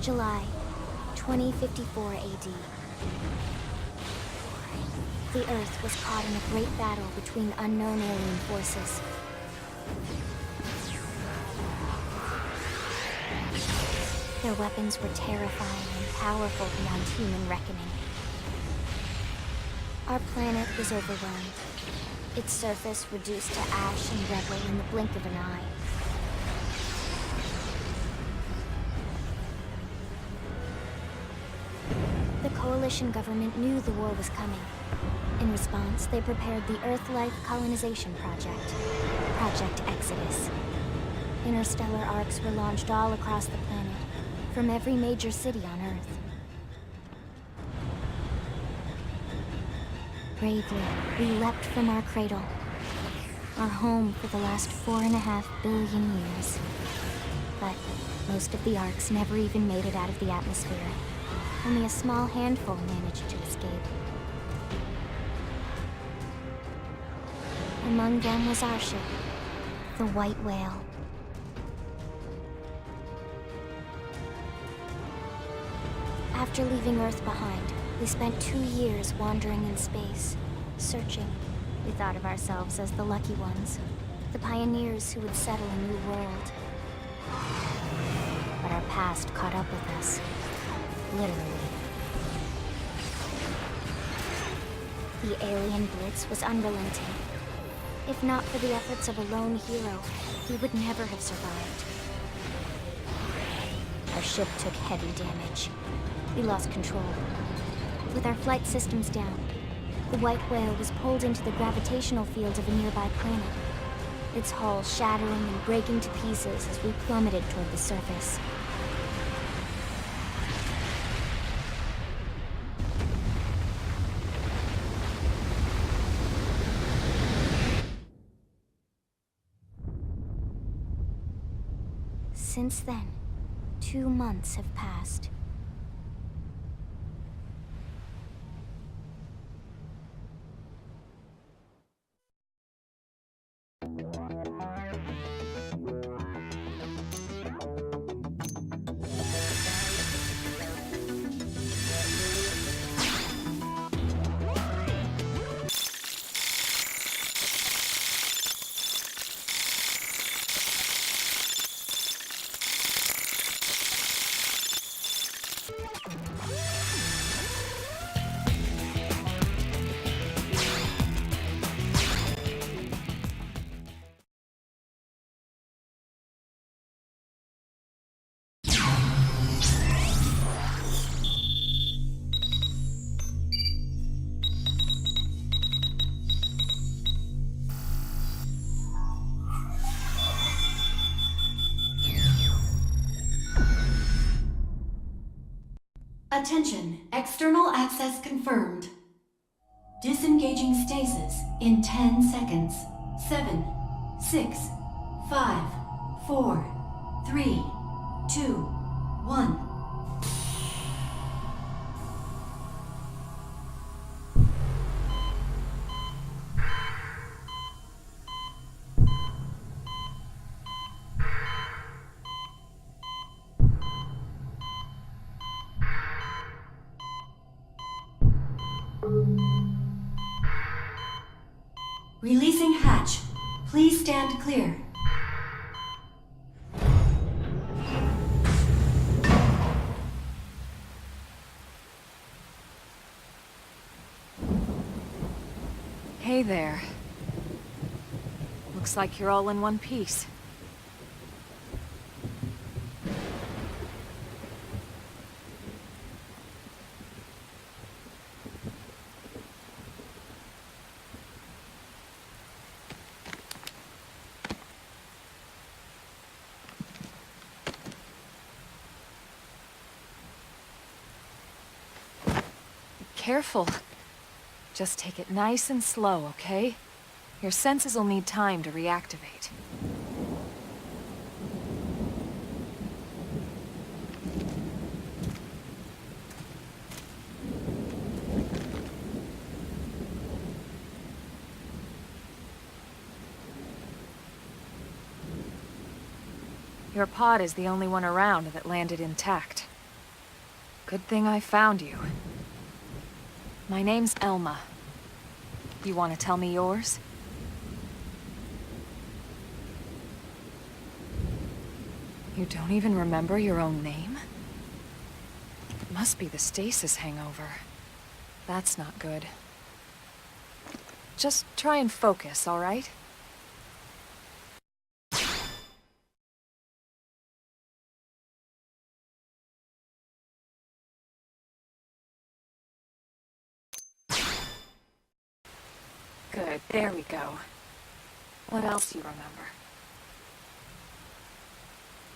July 2054 AD. The Earth was caught in a great battle between unknown alien forces. Their weapons were terrifying and powerful beyond human reckoning. Our planet was overwhelmed, its surface reduced to ash and rubble in the blink of an eye. The Coalition government knew the war was coming. In response, they prepared the Earth-Life Colonization Project, Project Exodus. Interstellar arcs were launched all across the planet, from every major city on Earth. Bravely, we leapt from our cradle, our home for the last 4.5 billion years. But most of the arcs never even made it out of the atmosphere. Only a small handful managed to escape. Among them was our ship, the White Whale. After leaving Earth behind, we spent 2 years wandering in space, searching. We thought of ourselves as the lucky ones, the pioneers who would settle a new world. But our past caught up with us, literally. The alien blitz was unrelenting. If not for the efforts of a lone hero, we would never have survived. Our ship took heavy damage. We lost control. With our flight systems down, the White Whale was pulled into the gravitational field of a nearby planet, its hull shattering and breaking to pieces as we plummeted toward the surface. Since then, 2 months have passed. Attention, external access confirmed. Disengaging stasis in 10 seconds. 7, 6, 5, 4, 3, 2, 1. Releasing hatch. Please stand clear. Hey there. Looks like you're all in one piece. Careful. Just take it nice and slow, okay? Your senses will need time to reactivate. Your pod is the only one around that landed intact. Good thing I found you. My name's Elma. You want to tell me yours? You don't even remember your own name? It must be the stasis hangover. That's not good. Just try and focus, all right? Good, there we go. What else do you remember?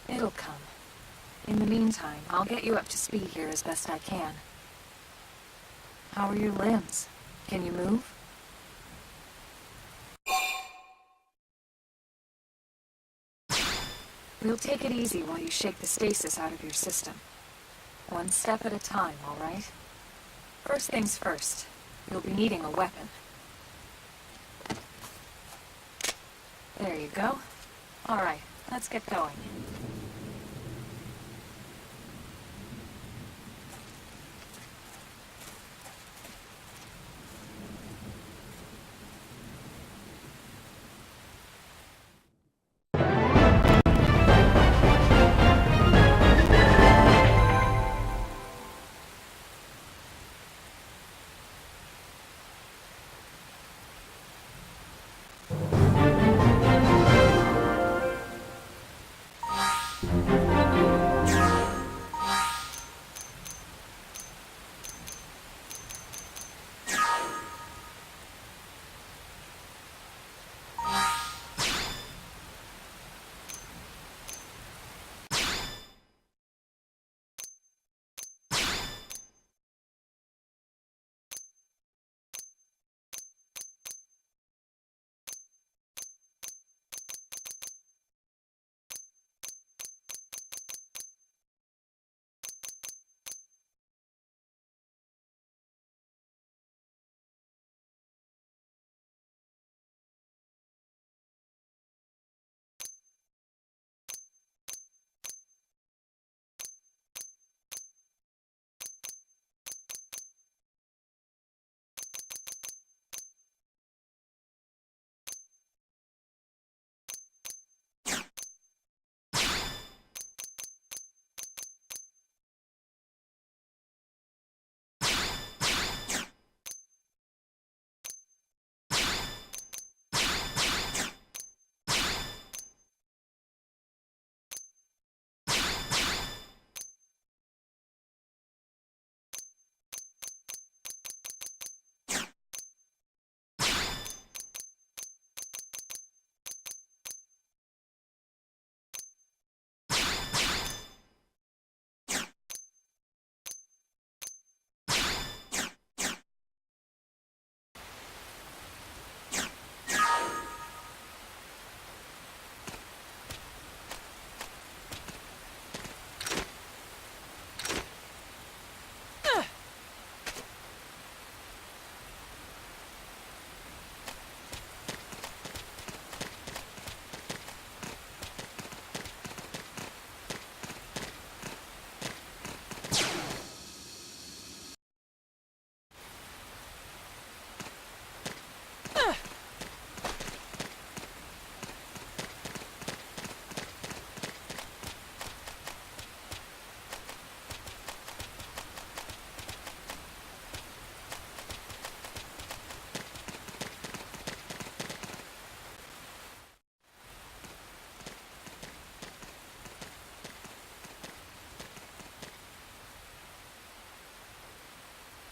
It'll come. In the meantime, I'll get you up to speed here as best I can. How are your limbs? Can you move? We'll take it easy while you shake the stasis out of your system. One step at a time, all right? First things first, you'll be needing a weapon. There you go. All right, let's get going.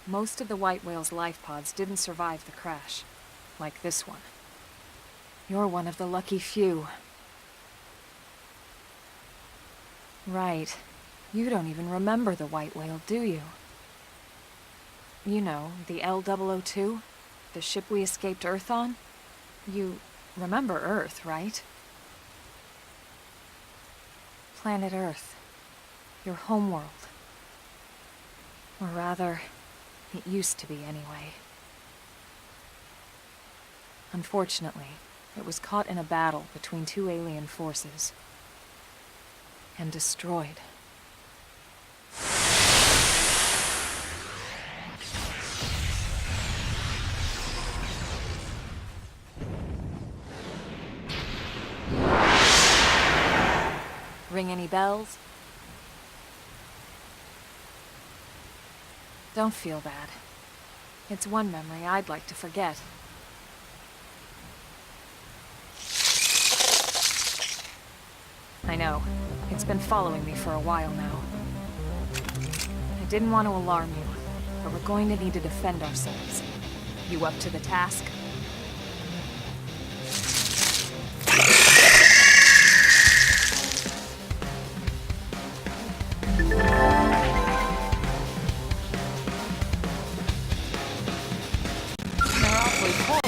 Most of the white whale's life pods didn't survive the crash, like this one. You're one of the lucky few. Right. You don't even remember the white whale, do you? You know, the L-002? The ship we escaped Earth on? You remember Earth, right? Planet Earth. Your homeworld. Or rather, it used to be anyway. Unfortunately, it was caught in a battle between two alien forces. And destroyed. Ring any bells? Don't feel bad. It's one memory I'd like to forget. I know. It's been following me for a while now. I didn't want to alarm you, but we're going to need to defend ourselves. You up to the task? They're awfully forward.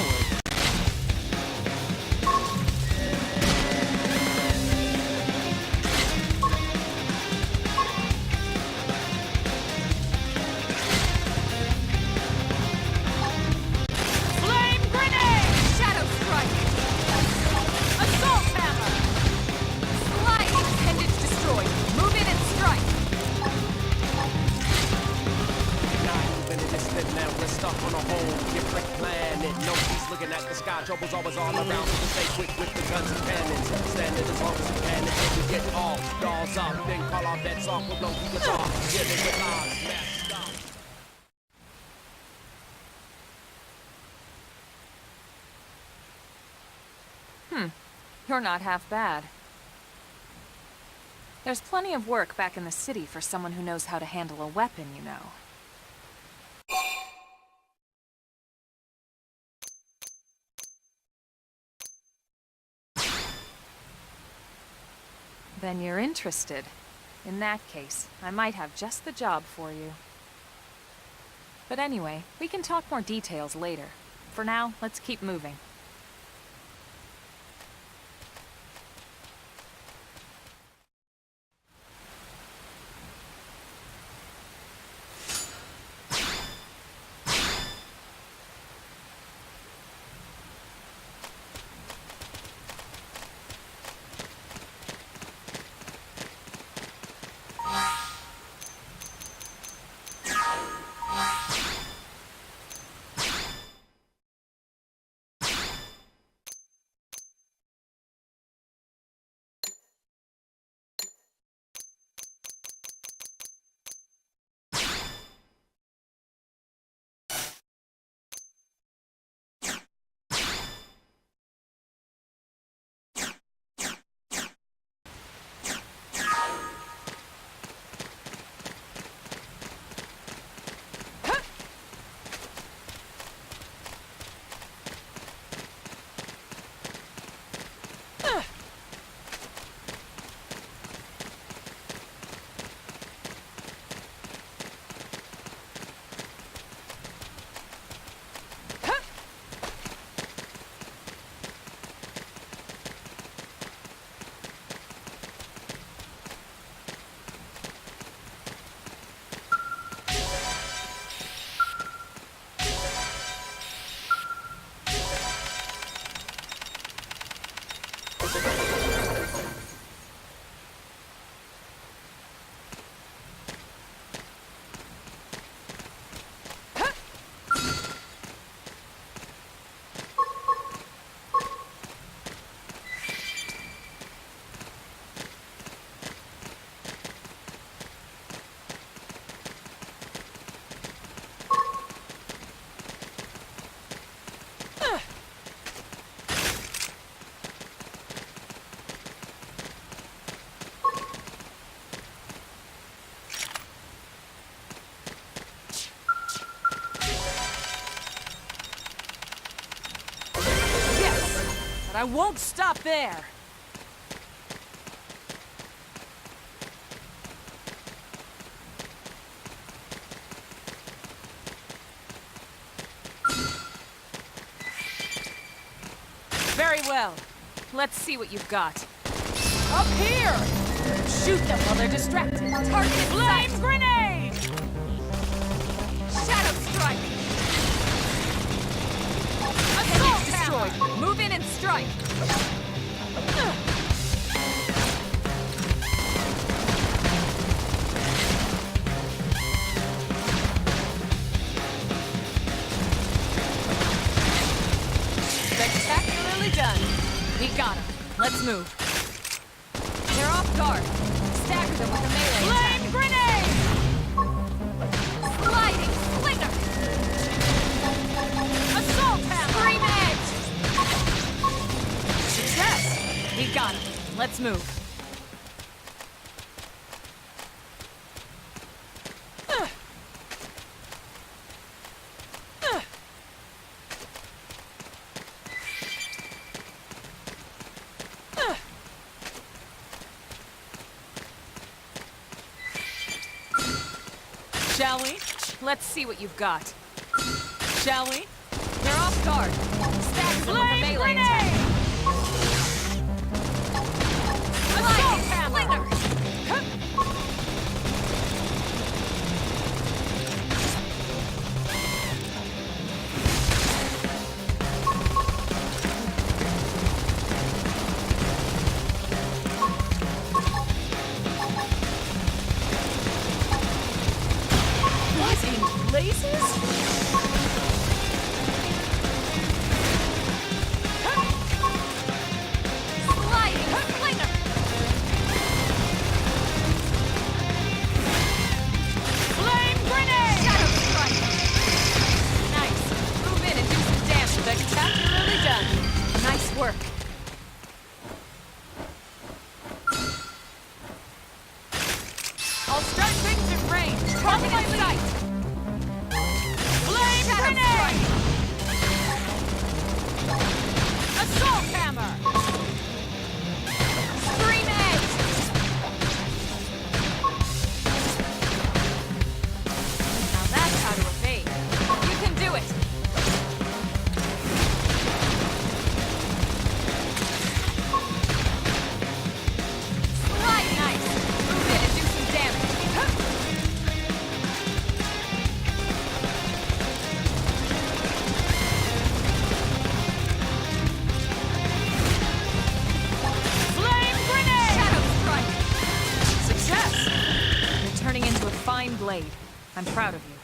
Trouble's always all around, so stay quick with the guns and cannons. Standing as long as you can until we get off. Dolls up, then call off that song, we'll blow the guitar. Dealing with odds, match, stop. You're not half bad. There's plenty of work back in the city for someone who knows how to handle a weapon, you know. Then you're interested. In that case, I might have just the job for you. But anyway, we can talk more details later. For now, let's keep moving. I won't stop there! Very well. Let's see what you've got. Up here! Shoot them while they're distracted. Target flame grenade! Shadow strike! Assault destroyed! Move in and strike! Spectacularly done. We got him. Let's move. They're off guard. them with a melee attack. Flame grenade! Sliding slinger! Assault hammer! Scream edge! Success! We got him. Let's move. Shall we? Let's see what you've got. Shall we? They're off guard. Stack them with a melee attack. Assault hammer! What in blazes? Sliding slinger! Flame grenade! Shadow strike! Nice. Move in and do some damage. Spectacularly done. Nice work. I'll start things at range. Cover my sight. Flame grenade! Assault hammer! Scream edge! Now that's how to evade. You can do it! Slide nice! Move in and do some damage. Flame grenade! Shadow strike! Success! You're turning into a fine blade. I'm proud of you.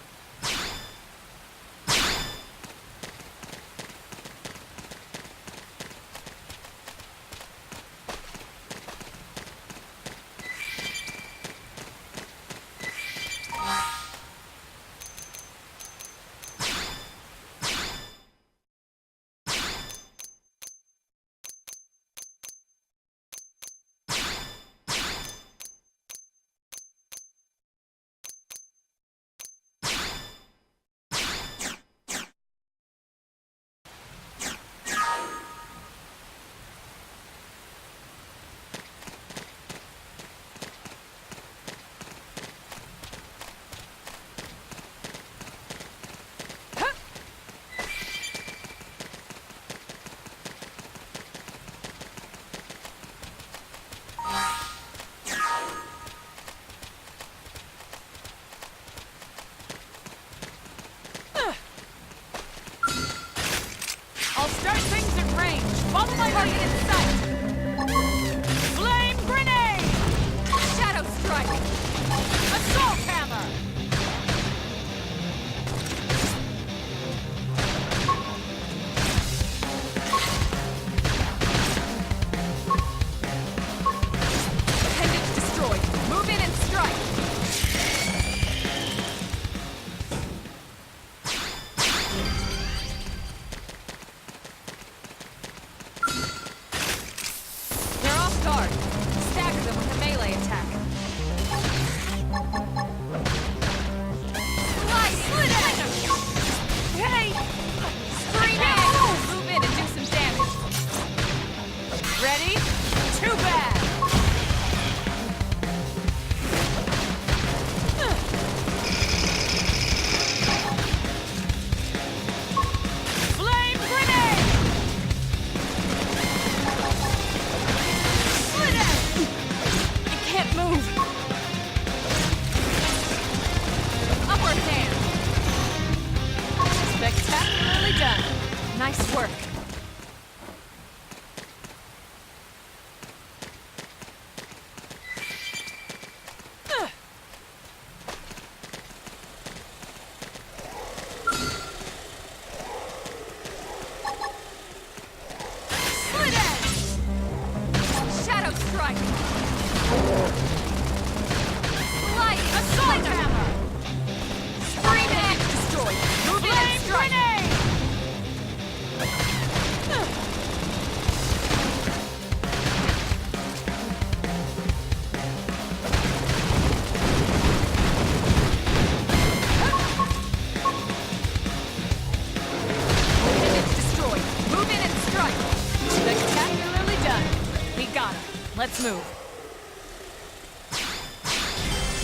let's move.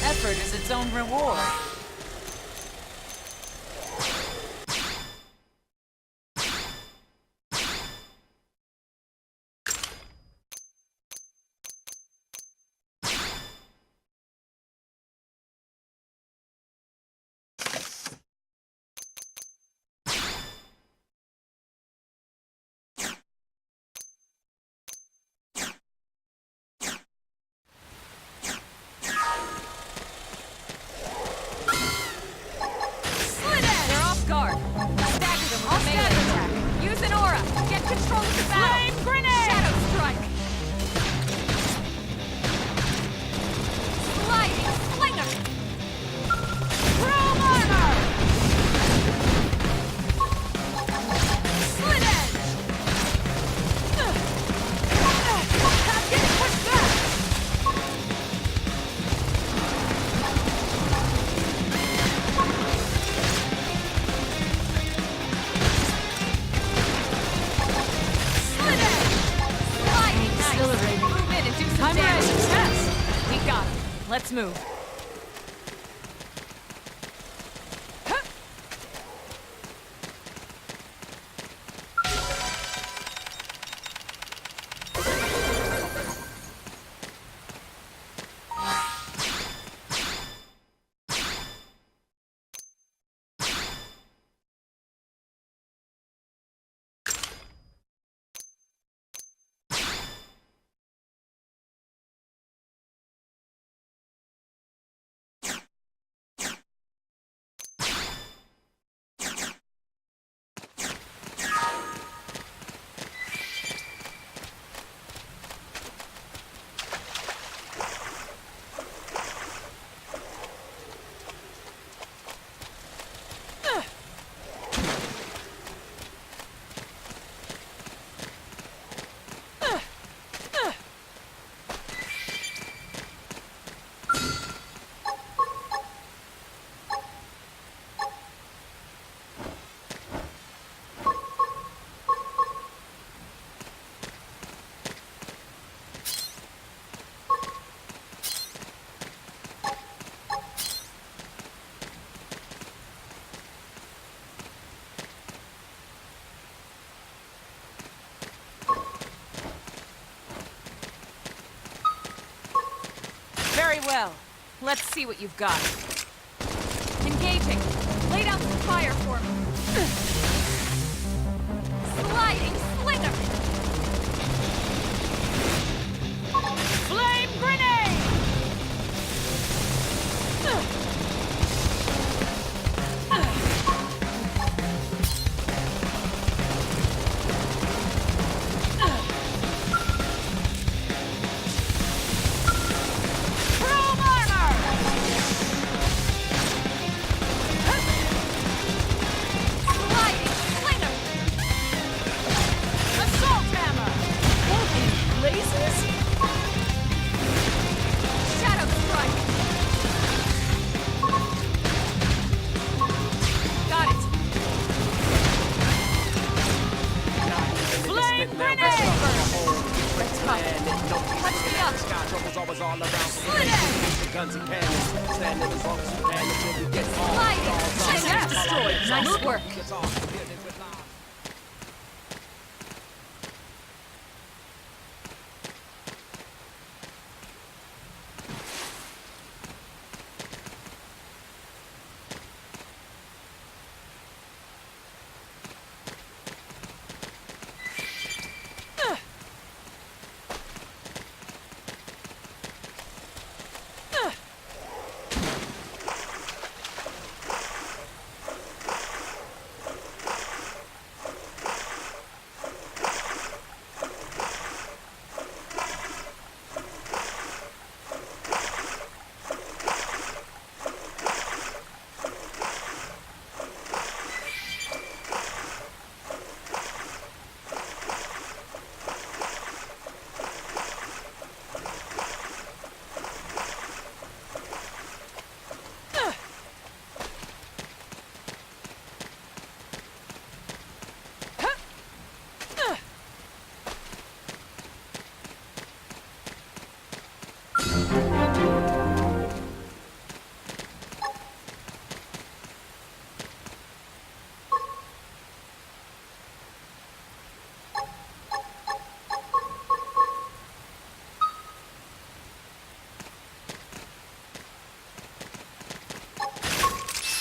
Effort is its own reward. They're off guard. Stagger them with a melee attack. Use an aura. Get control of the battle. Flame grenade! Shadow strike. Sliding slinger. Chrome armor. Slit edge. Get pushed back. Exhilarating. Move in and do some damage. Success. We got him. Let's move. Very well. Let's see what you've got. Engaging. Lay down some fire for me. Sliding slinger. Flame grenade. Chrome armor. Sliding slinger. Assault hammer. Holy blazes. Shadow strike. Got it. Flame grenade. Touch me up. Sky troubles always all around. Slit it. Guns and cannons. Standing as long as you can until we get all Sliding. dogs up. Shadow destroyed. Nice work. Gets off. Hit it with lies.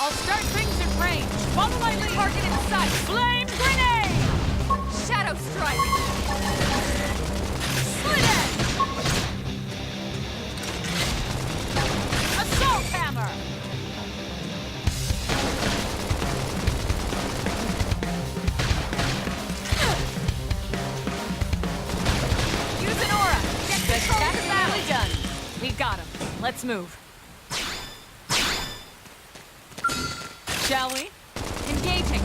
I'll start things at range. Follow my lead. Target in sight. Flame grenade! Shadow strike! Slit edge! Assault hammer! Use an aura! Get control of the battle! Done. We got him. Let's move. Shall we? Engaging.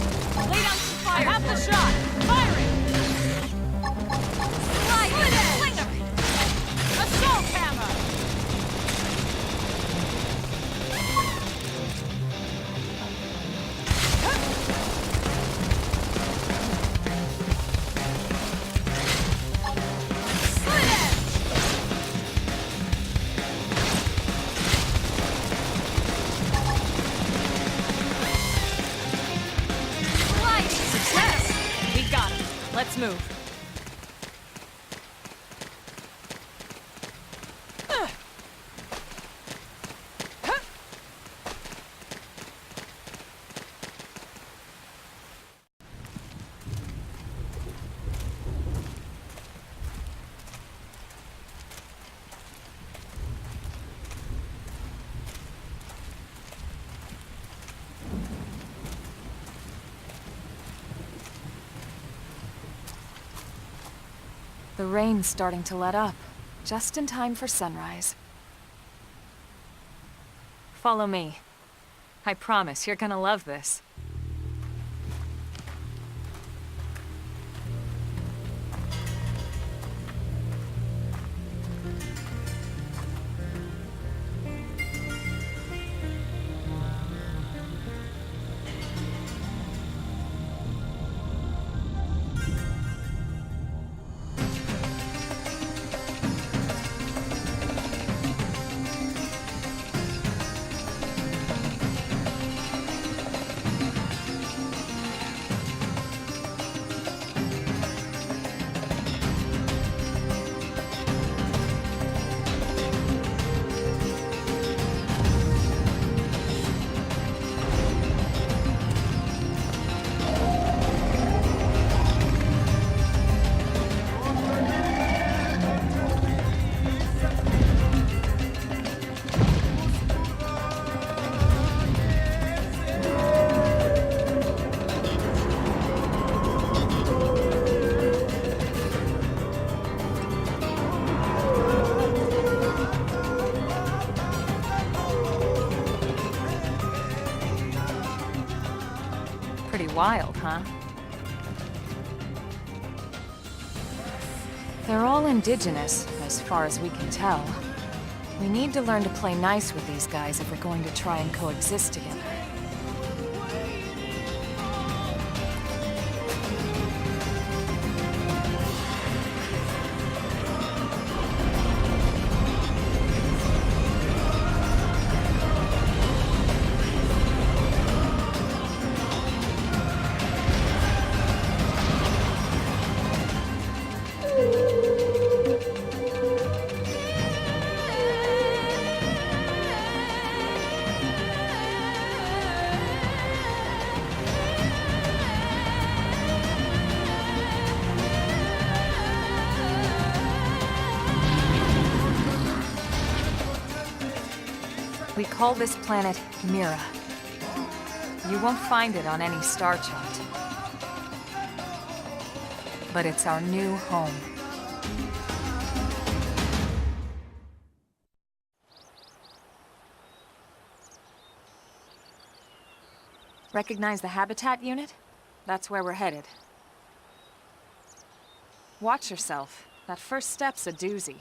Lay down some fire. I have the shot. Firing. Slide it. Slinger. Assault hammer. Slit edge. Success! We got him. Let's move. The rain's starting to let up, just in time for sunrise. Follow me. I promise you're gonna love this. Pretty wild, huh? They're all indigenous, as far as we can tell. We need to learn to play nice with these guys if we're going to try and coexist together. We call this planet Mira. You won't find it on any star chart. But it's our new home. Recognize the habitat unit? That's where we're headed. Watch yourself. That first step's a doozy.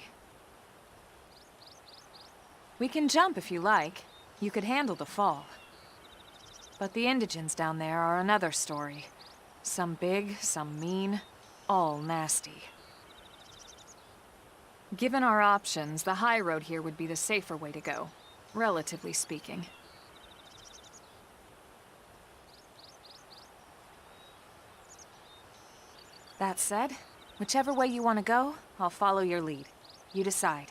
We can jump if you like. You could handle the fall. But the indigents down there are another story. Some big, some mean, all nasty. Given our options, the high road here would be the safer way to go, relatively speaking. That said, whichever way you want to go, I'll follow your lead. You decide.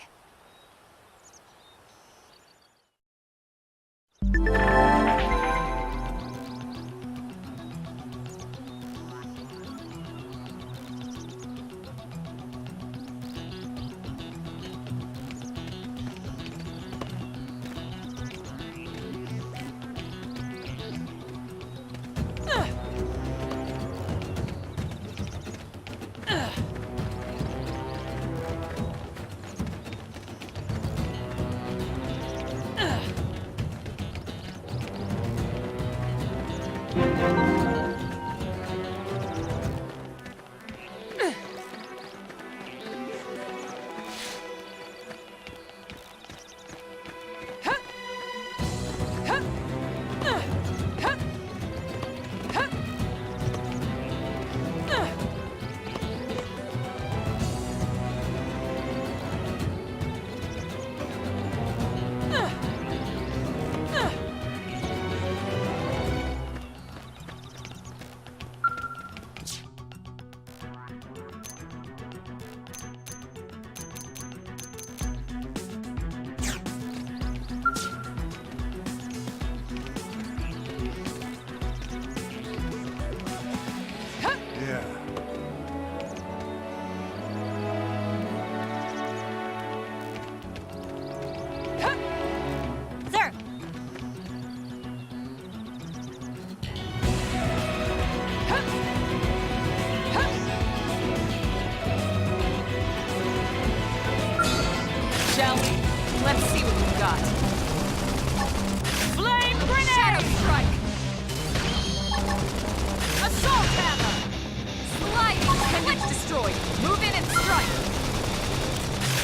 Shall we? Let's see what we've got. Flame grenade! Shadow strike! Assault hammer! Sliding appendage destroyed. Move in and strike.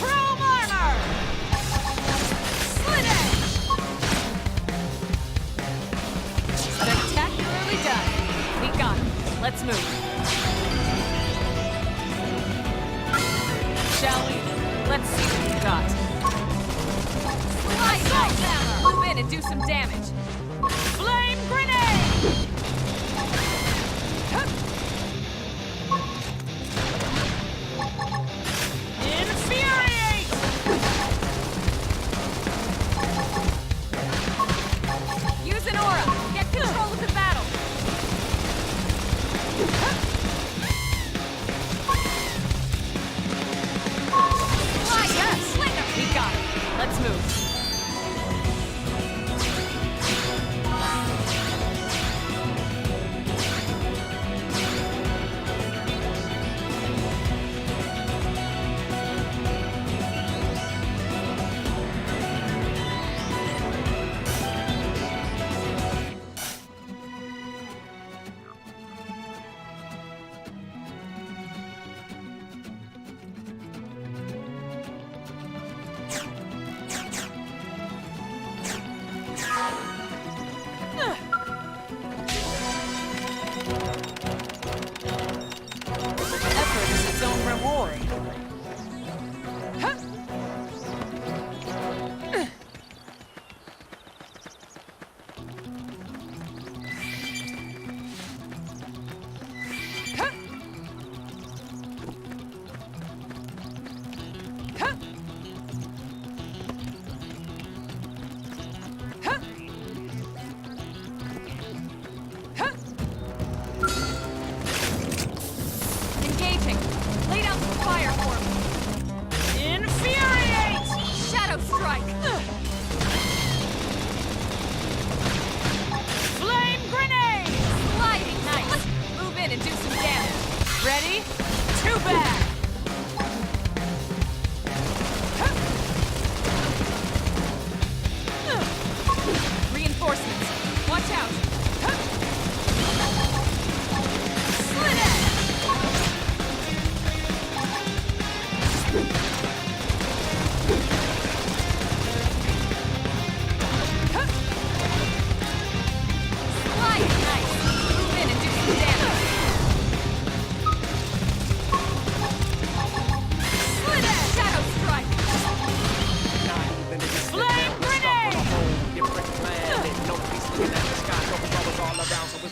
Chrome armor! Slit edge! Spectacularly done. We got him. Let's move. Shall we? Let's see what we've got. Assault hammer! Move in and do some damage. Flame grenade! Infuriate! Use an aura. Get control of the battle. Yes! We got it. Let's move.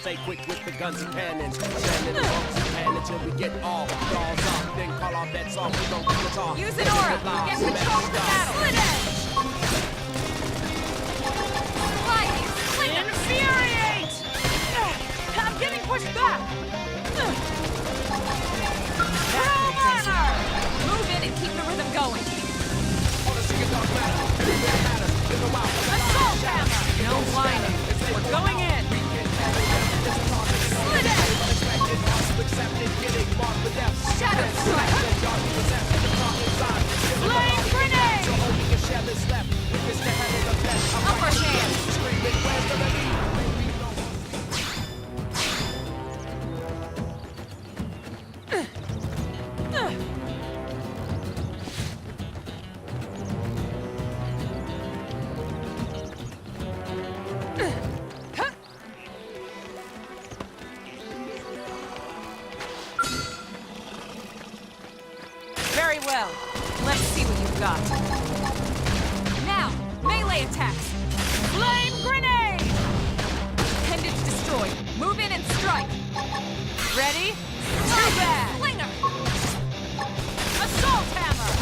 stay quick with the guns and cannons. Standing as long as we can until we get all dolls up. Then call our bets off, we don't keep the talk. Use an aura. Get control of the battle. Split edge. Lightning. Infuriate. I'm getting pushed back. Chrome armor. Move in and keep the rhythm going. Assault hammer. No whining. We're going in. Split edge. Shadow strike. Flame grenade. Upper hand. Very well. Let's see what you've got. Now, melee attacks. Flame grenade! Appendage destroyed. Move in and strike. Ready? Too bad! Slinger! Assault hammer!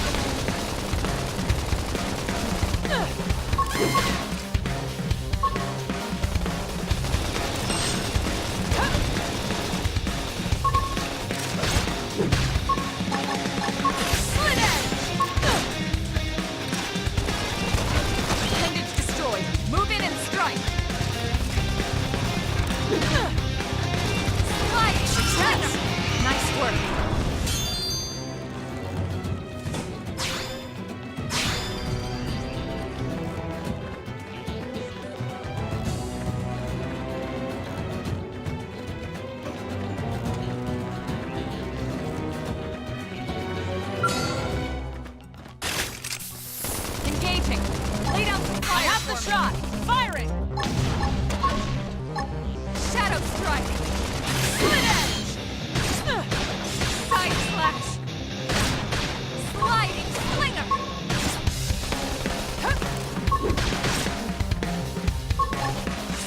Split edge! Appendage destroyed. Move in and strike. Sliding attack! Nice work. Engaging. Lay down some fire. I have the shot. Firing. Shadow strike. Split edge. Side slash. Sliding slinger.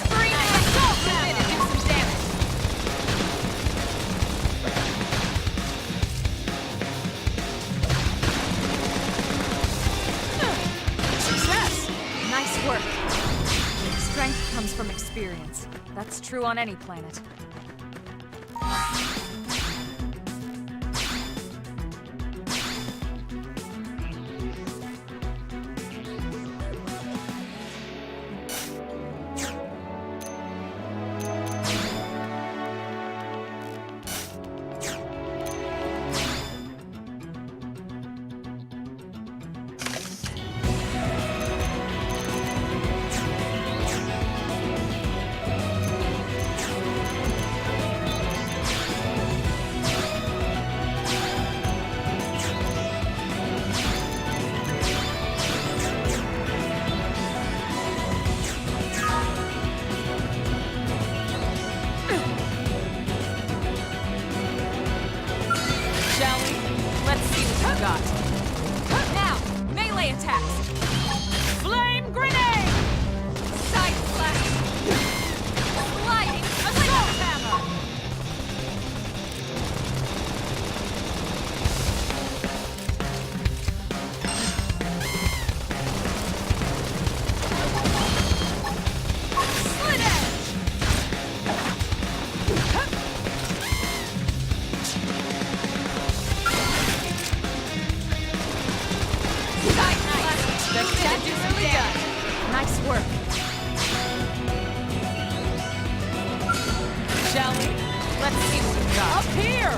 Screaming assault. Move in and do some damage. Success! Nice work. Strength comes from experience. That's true on any planet. Shall we? Let's see what you got. Now, melee attacks. Flame grenade! Side slash. Sliding assault hammer. Split edge! Side slash. That's really done. Nice work. Shall we? Let's see what we've got. Up here!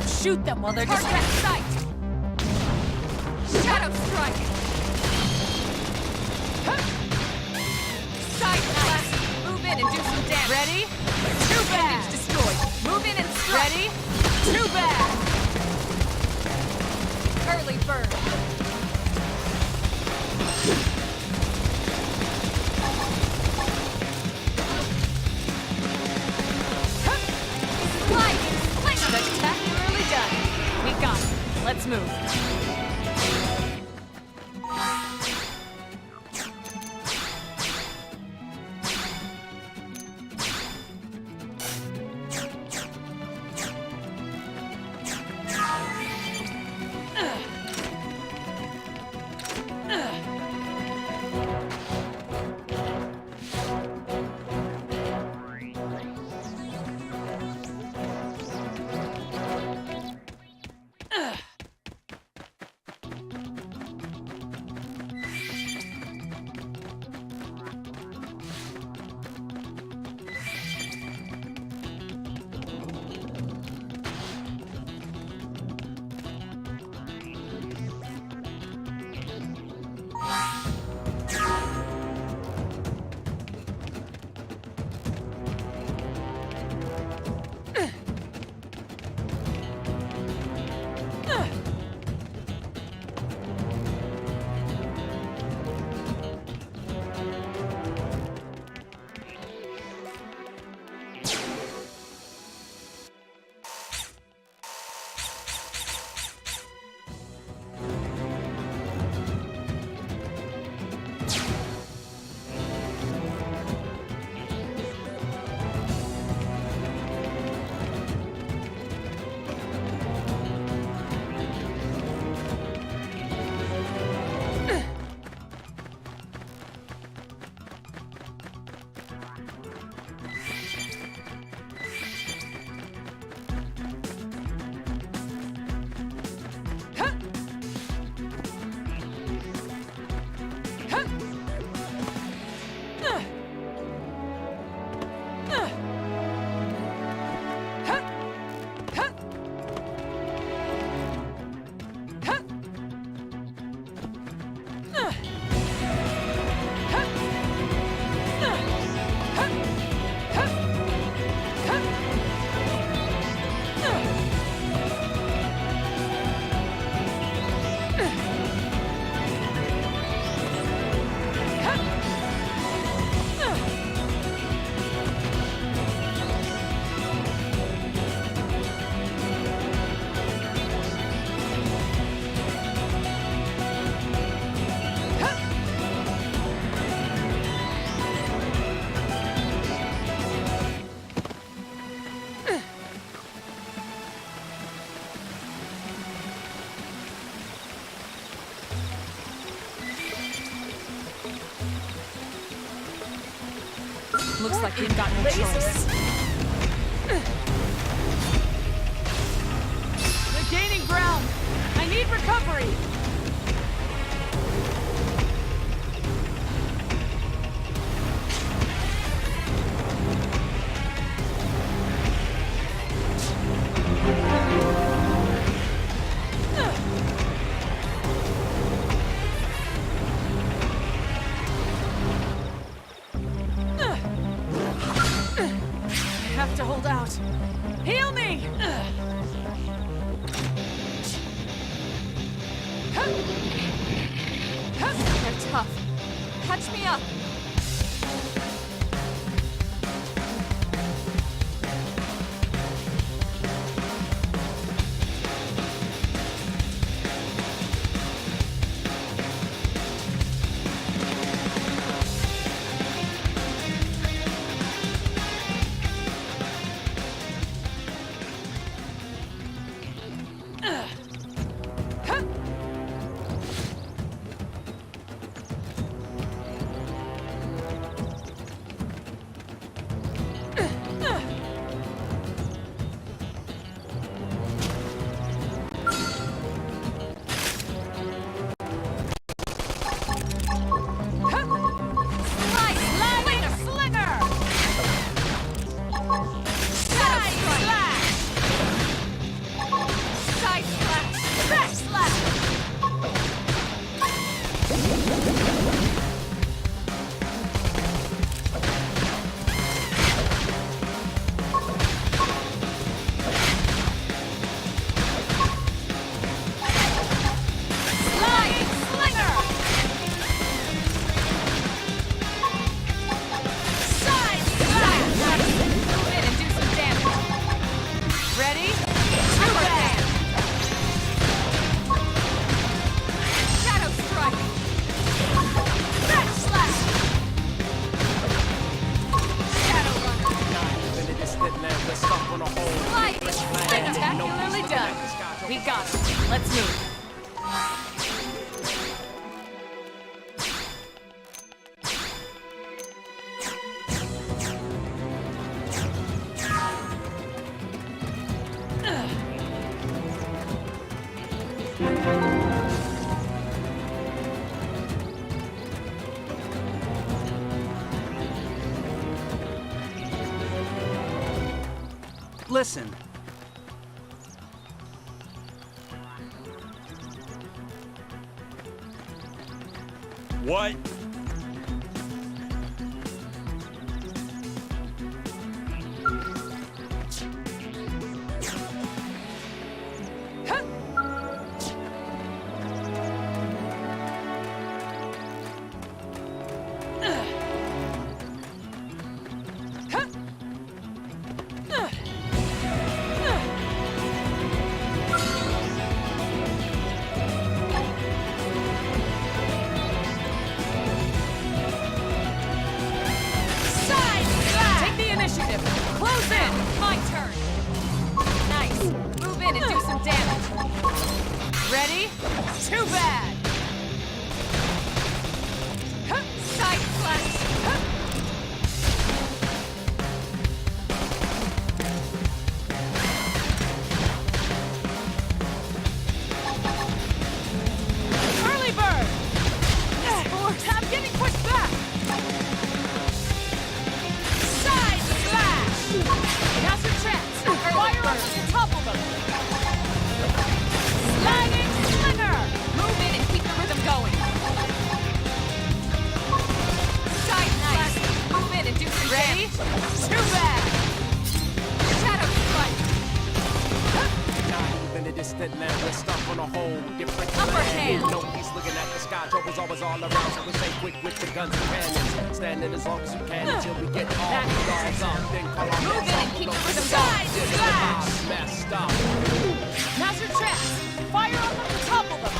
Shoot them while they're distracted. Sight! Shadow strike! Side slash! Move in and do some damage. Ready? Too bad! Appendage destroyed. Move in and strike. Ready? Too bad! Early bird. Sliding slinger! Spectacularly done. We got it. Let's move. Looks like we've got no choice. They're gaining ground. I need recovery. Have to hold out. Heal me! They're tough. Catch me up. We got it. Let's move. Listen. What? Close in! My turn! Nice! Move in and do some damage! Ready? Too bad! Side slash! Early bird! I'm getting pushed back! Now's your chance! Fire up and topple them! Sliding slinger! Move in and keep the rhythm going! Side nice! Move in and do some damage! Too bad! Shadow strike! Not even a distant land, we're stuck on a whole different Upper land. hand. No, he's looking at the sky, trouble's always all around, so we stay quick with the guns and cannons. Standing as long as you can until we get all That the dogs up, then call on Move in and keep the rhythm going! Slash! Messed up. Now's your chance! Fire up and topple them!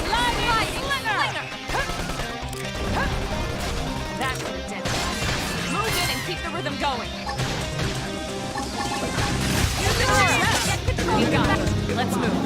Sliding slinger! That could have done it. Move in and keep the rhythm going! We got it. Let's move.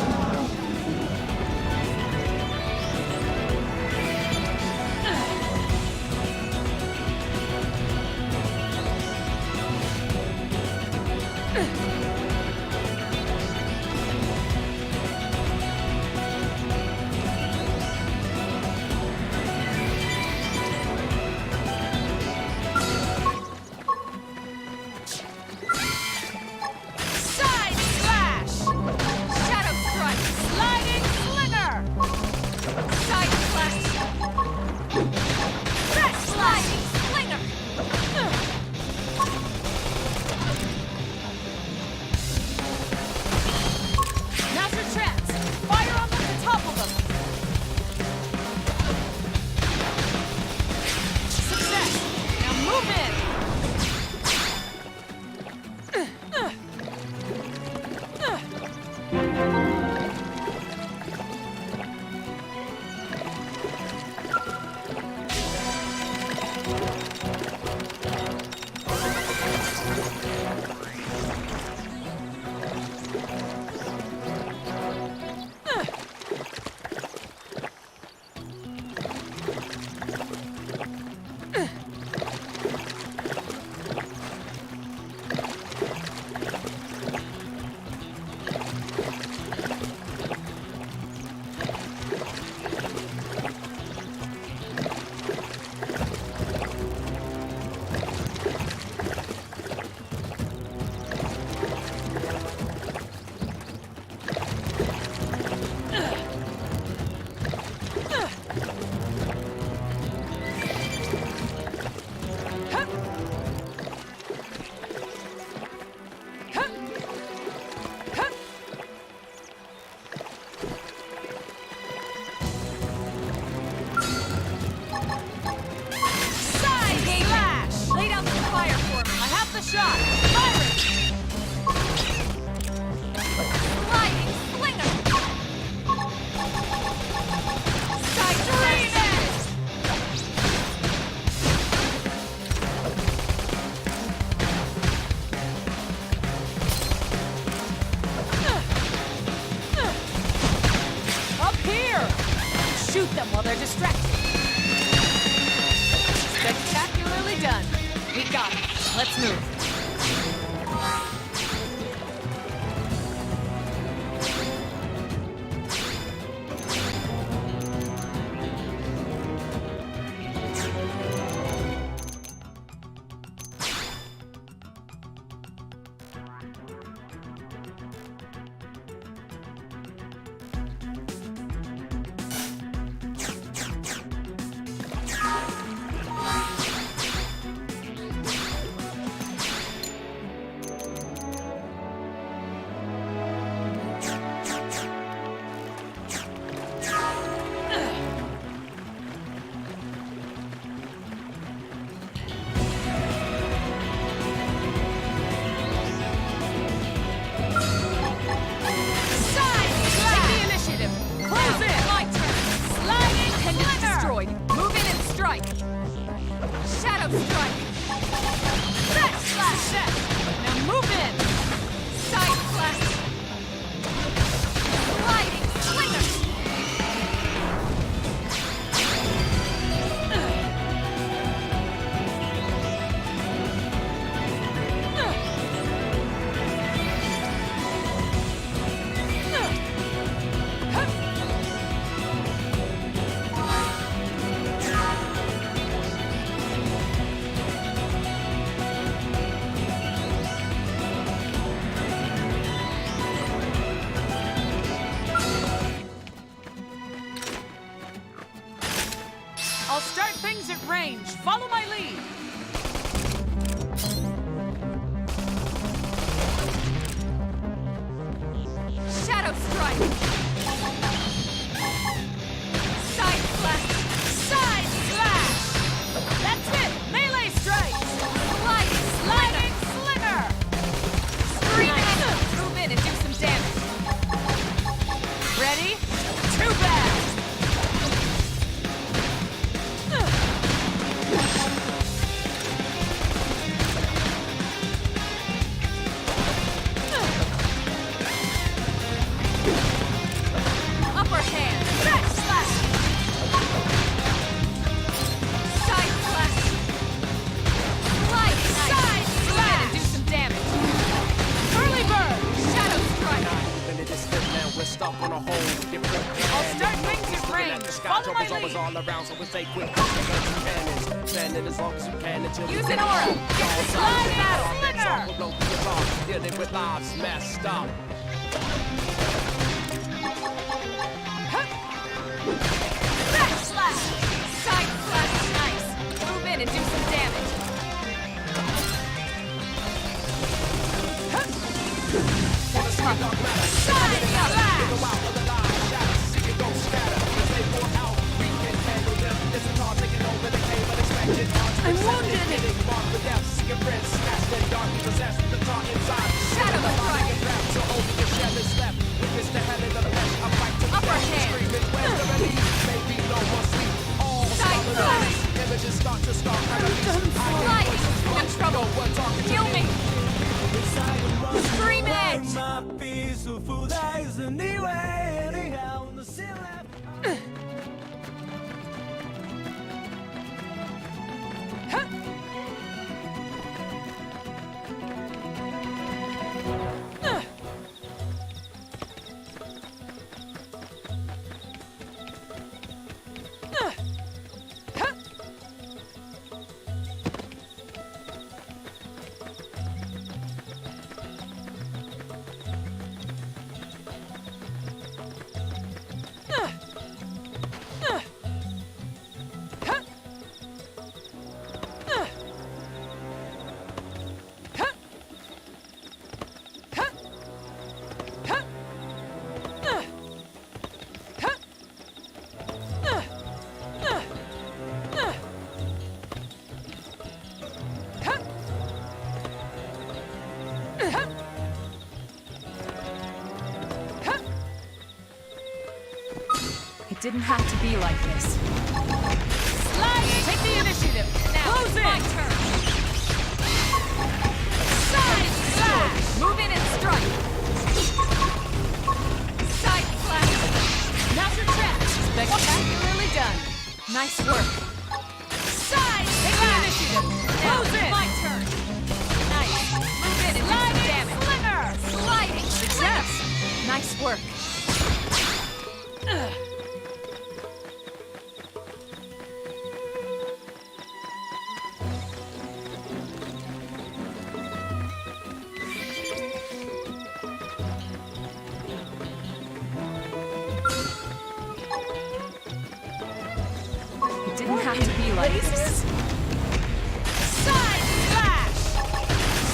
shot! Pirate! Sliding slinger! Side drainage! Up here! Shoot them while they're distracted. Spectacularly done. We got it. Let's move. Shadow strike! Red slash! Now move in! Side slash! Sliding slinger! I'll start things at range. Follow my lead. Shadow strike. Side slash. Side slash. That's it. Melee strike. Sliding slinger. Screaming. Move in and do some damage. Ready? Too bad. Upper hand, back slash. Side slash. Slide, side slash. Do some damage. Early bird, shadow strike. We're stuck on a whole different I'll start things at range. Follow my lead. all around, so we stay quick. Standing as long as you can until Use an aura. Get the slide battle. Slinger. Dealing with lives messed up. Back slash. Side slash, nice. Move in and do some damage. That's tough. Side slash. I'm wounded. Shadow strike. Upper hand. Side slash. Sliding. I'm in trouble. Kill me. Scream edge. didn't have to be like this. Sliding! Take the initiative! Now, Close it's my in. turn! Side slash! Move in and strike! Side slash! Now's your chance! Spectacularly done! Nice work. Side Take the initiative! Now, Close it's in. my turn! Nice! Move in and do some damage! Slinger! Sliding! Success. Nice work. It didn't have to be like this. Side slash!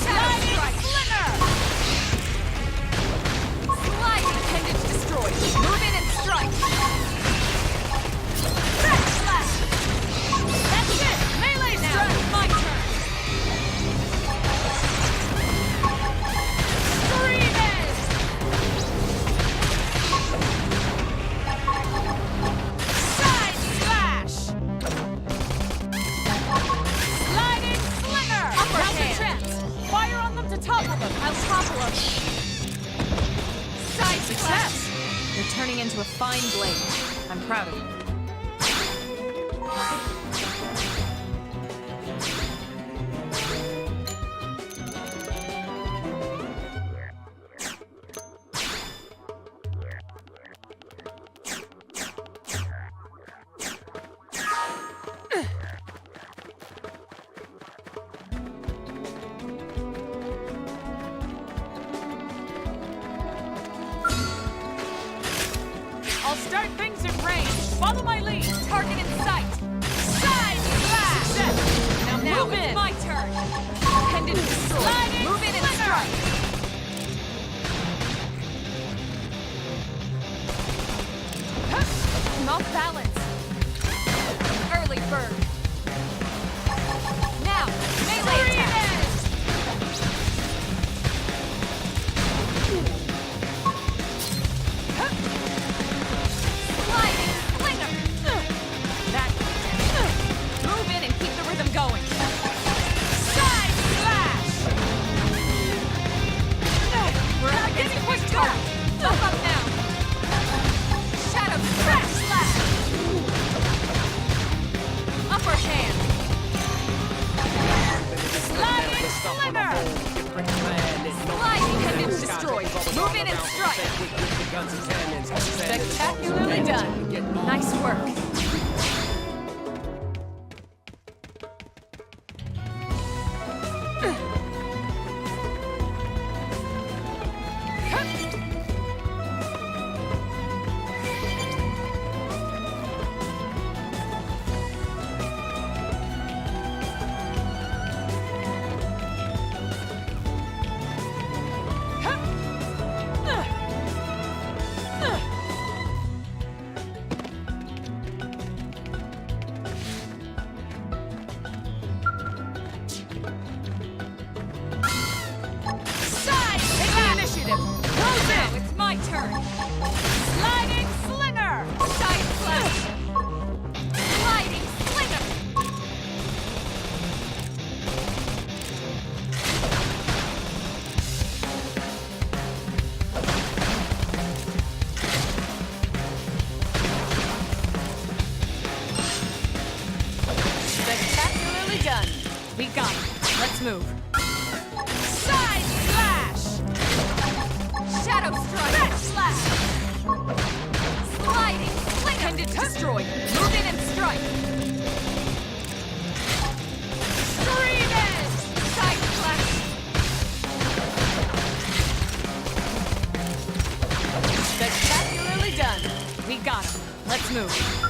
Sliding slinger! Sliding appendage destroyed. Move in and strike. Back slash! That's it! Melee strike! Now, my turn! Scream it! Side slash! Sliding slinger! Upper Now's your hand! chance. Fire on them to topple them. I'll topple them. Side Success. slash! You're turning into a fine blade. I'm proud of you. I'll start things in range. Follow my lead. Target in sight. Side slash! Success. Now move it's in. my turn. Appendage destroyed. Sliding Move in and strike. Off balance. Early bird. Now, melee attack. Sliding slinger. That move in and keep the rhythm going. Side slash. We're up against a quick target. Jump up now. Shadow slash slash. Upper hand. Sliding slinger. Sliding appendage destroyed. Move in and strike. Spectacularly done. Nice work. Side! Take the initiative! Close in! It's my turn! Sliding slinger! Side slash! Sliding slinger! Spectacularly done! We got it! Let's move! Side slash! Shadow strike! Back slash! Sliding slinger! Appendage destroyed! Move in and strike! Scream it! Side slash! Spectacularly done! We got him! Let's move!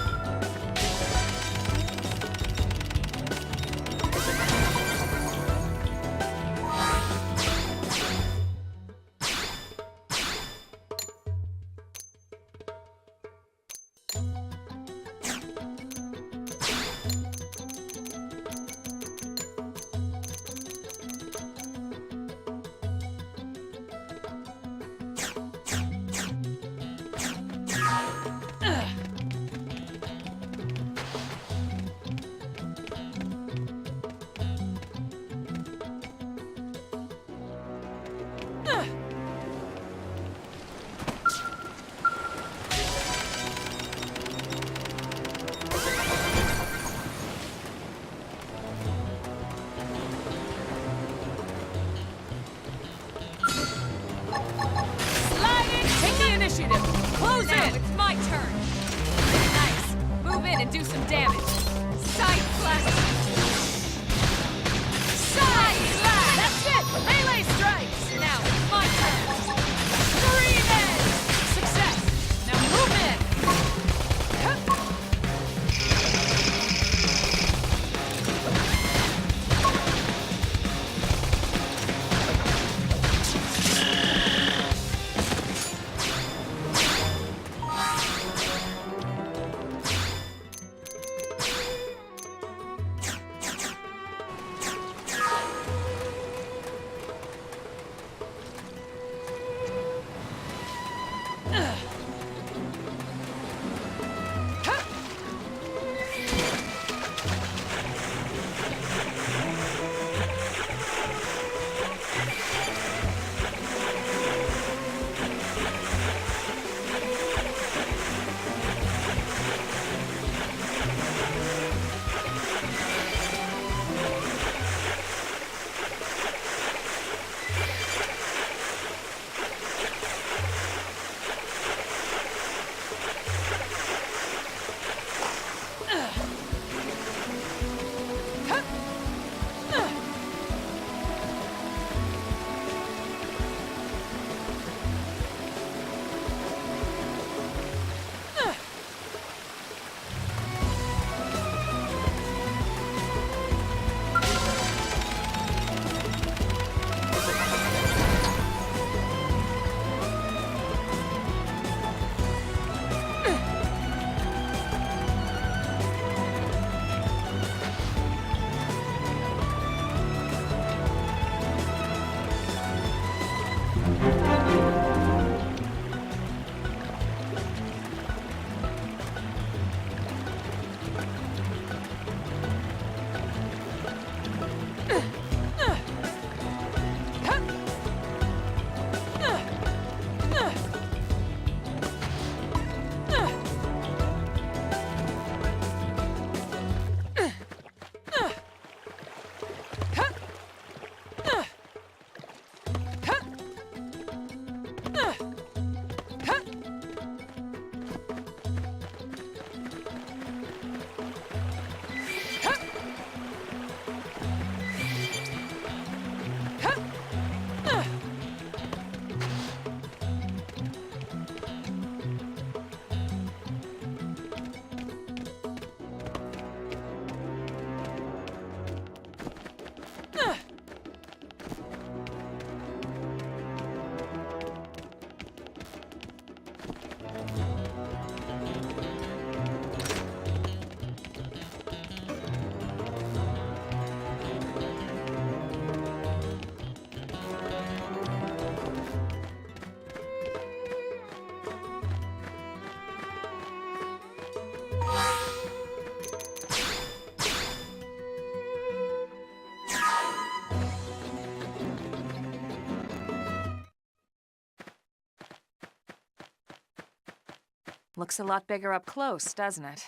Looks a lot bigger up close, doesn't it?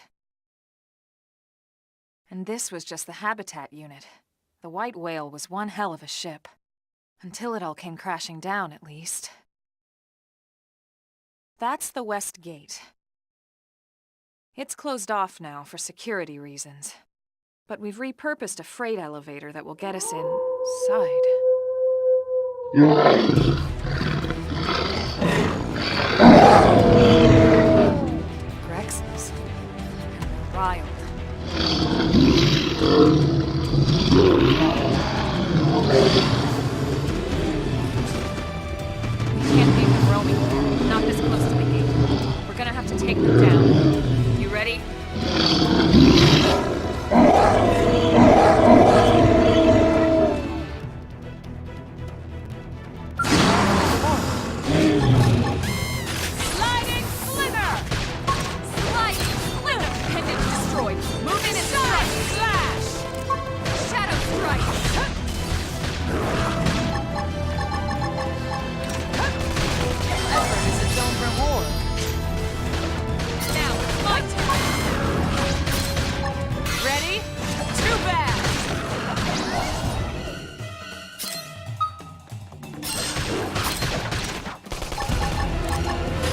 And this was just the habitat unit. The white whale was one hell of a ship. Until it all came crashing down, at least. That's the west gate. It's closed off now for security reasons. But we've repurposed a freight elevator that will get us inside. Rexes. They're wild. We can't leave them roaming here. Not this close to the gate. We're gonna have to take them down. You ready? Sliding slinger! Sliding slinger! Appendage destroyed. Move in and strike! Slash! Shadow strike! Effort is its own reward. Now it's my turn! Ready? Too bad!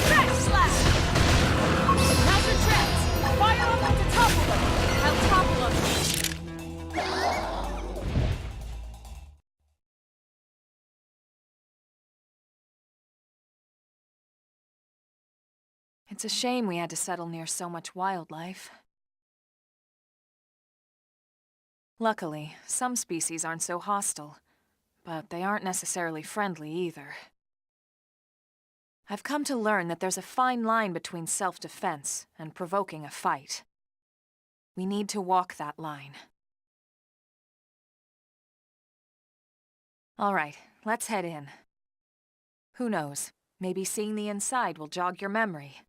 Crash slash! Now's your chance! Fire off them to topple them! I'll topple them! It's a shame we had to settle near so much wildlife. Luckily, some species aren't so hostile, but they aren't necessarily friendly either. I've come to learn that there's a fine line between self-defense and provoking a fight. We need to walk that line. All right, let's head in. Who knows, maybe seeing the inside will jog your memory.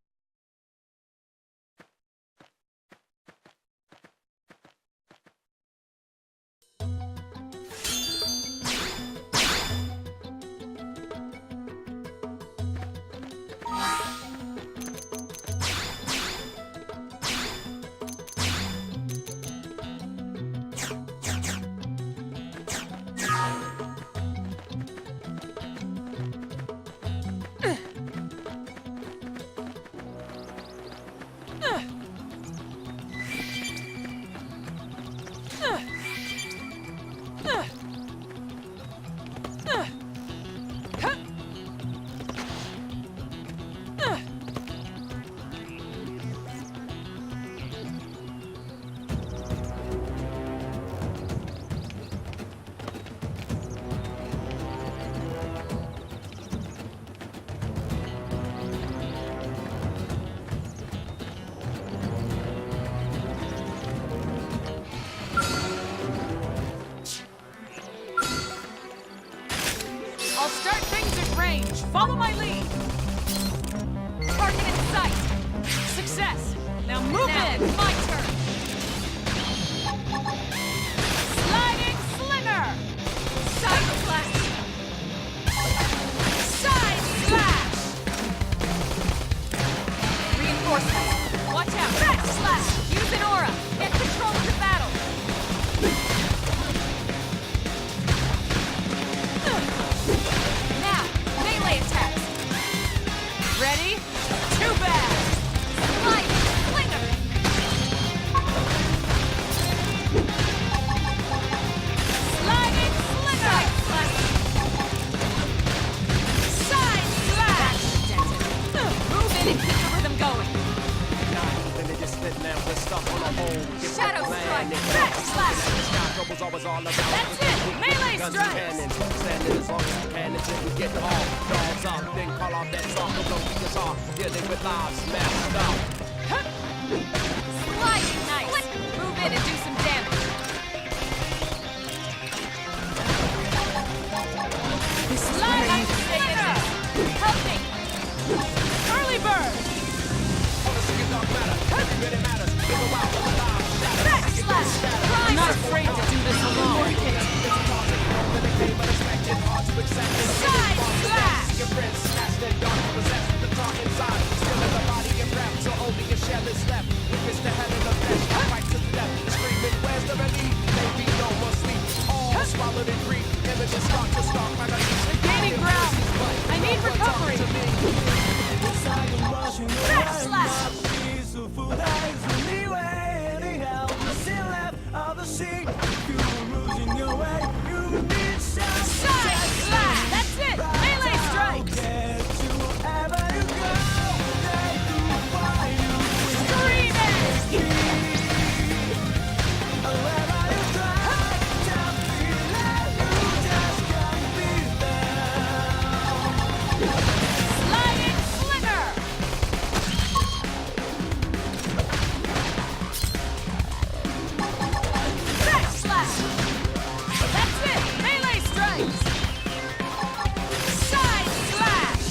I'll start things at range. Follow my lead. Target in sight. Success. Now move in. It's my turn. Sliding slinger. Side slash. Side slash. Reinforcements. Watch out. Back slash. Use an aura. Get control of the battle. Now, melee attacks. Ready? Too bad. Slide slinger. Sliding slinger. Side slash. Move in and keep the rhythm going. Not even in this split now, we're stuck on a hole. Give Shadow up the strike. plan. Back slash. Sky trouble's always all around. That's it. Melee Guns and strikes. cannons, standing as long as we can until we get all dogs up. Then call off that song, we're gonna keep us off. Dealing with lives smashed up. Sliding nice. Move in and do some damage. Sliding slinger. Help me. Early bird. Back slash. I'm not afraid to do this alone. Side slash. Your friends smashed and dark possessed with the dark inside. Still in the body and wrapped so the sea. If you were losing your way, you need some Side slash! That's it! Melee strikes! get to wherever you go. They will find you. Screaming! Wherever you try, just feel it. You just can't be there. Sliding slinger! Back slash! That's it! Melee strikes! Side slash!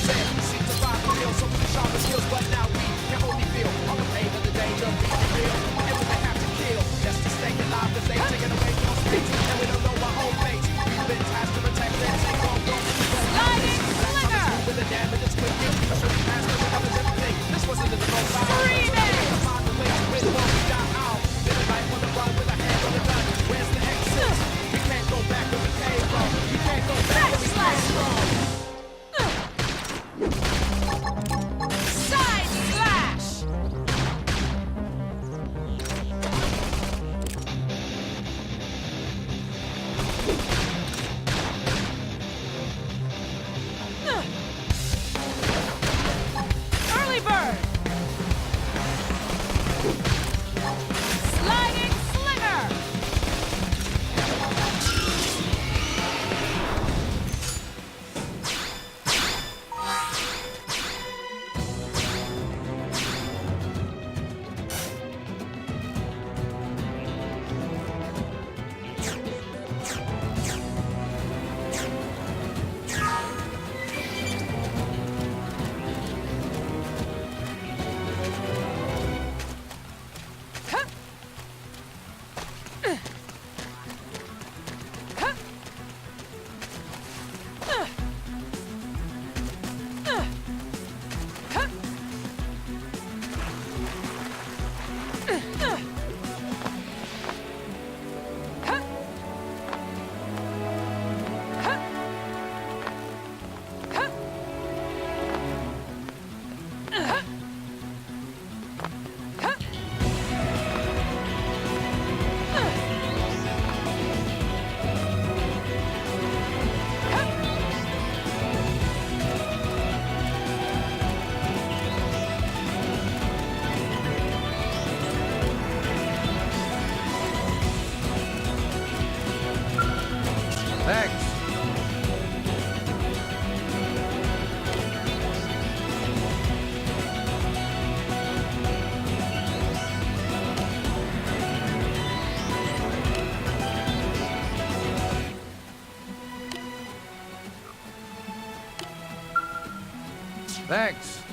Said we seek to find the real, so we can sharpen skills, but now we can only feel all the pain of the danger of being real. And we may have to kill just to stay alive, cause they've taken away your space, and we don't know our own fate. We've been tasked to protect and take on those Sliding slinger! with the damage it's quick. So we passed the covers everything. This wasn't in the wrong side. Screaming! Find the way to win what we got out. Been a life on the run with a hand on the gun. Where's the exit? We can't go back where we came from. We can't go back where we came from. Side slash! Early bird! Sliding slinger! Thanks. Thanks.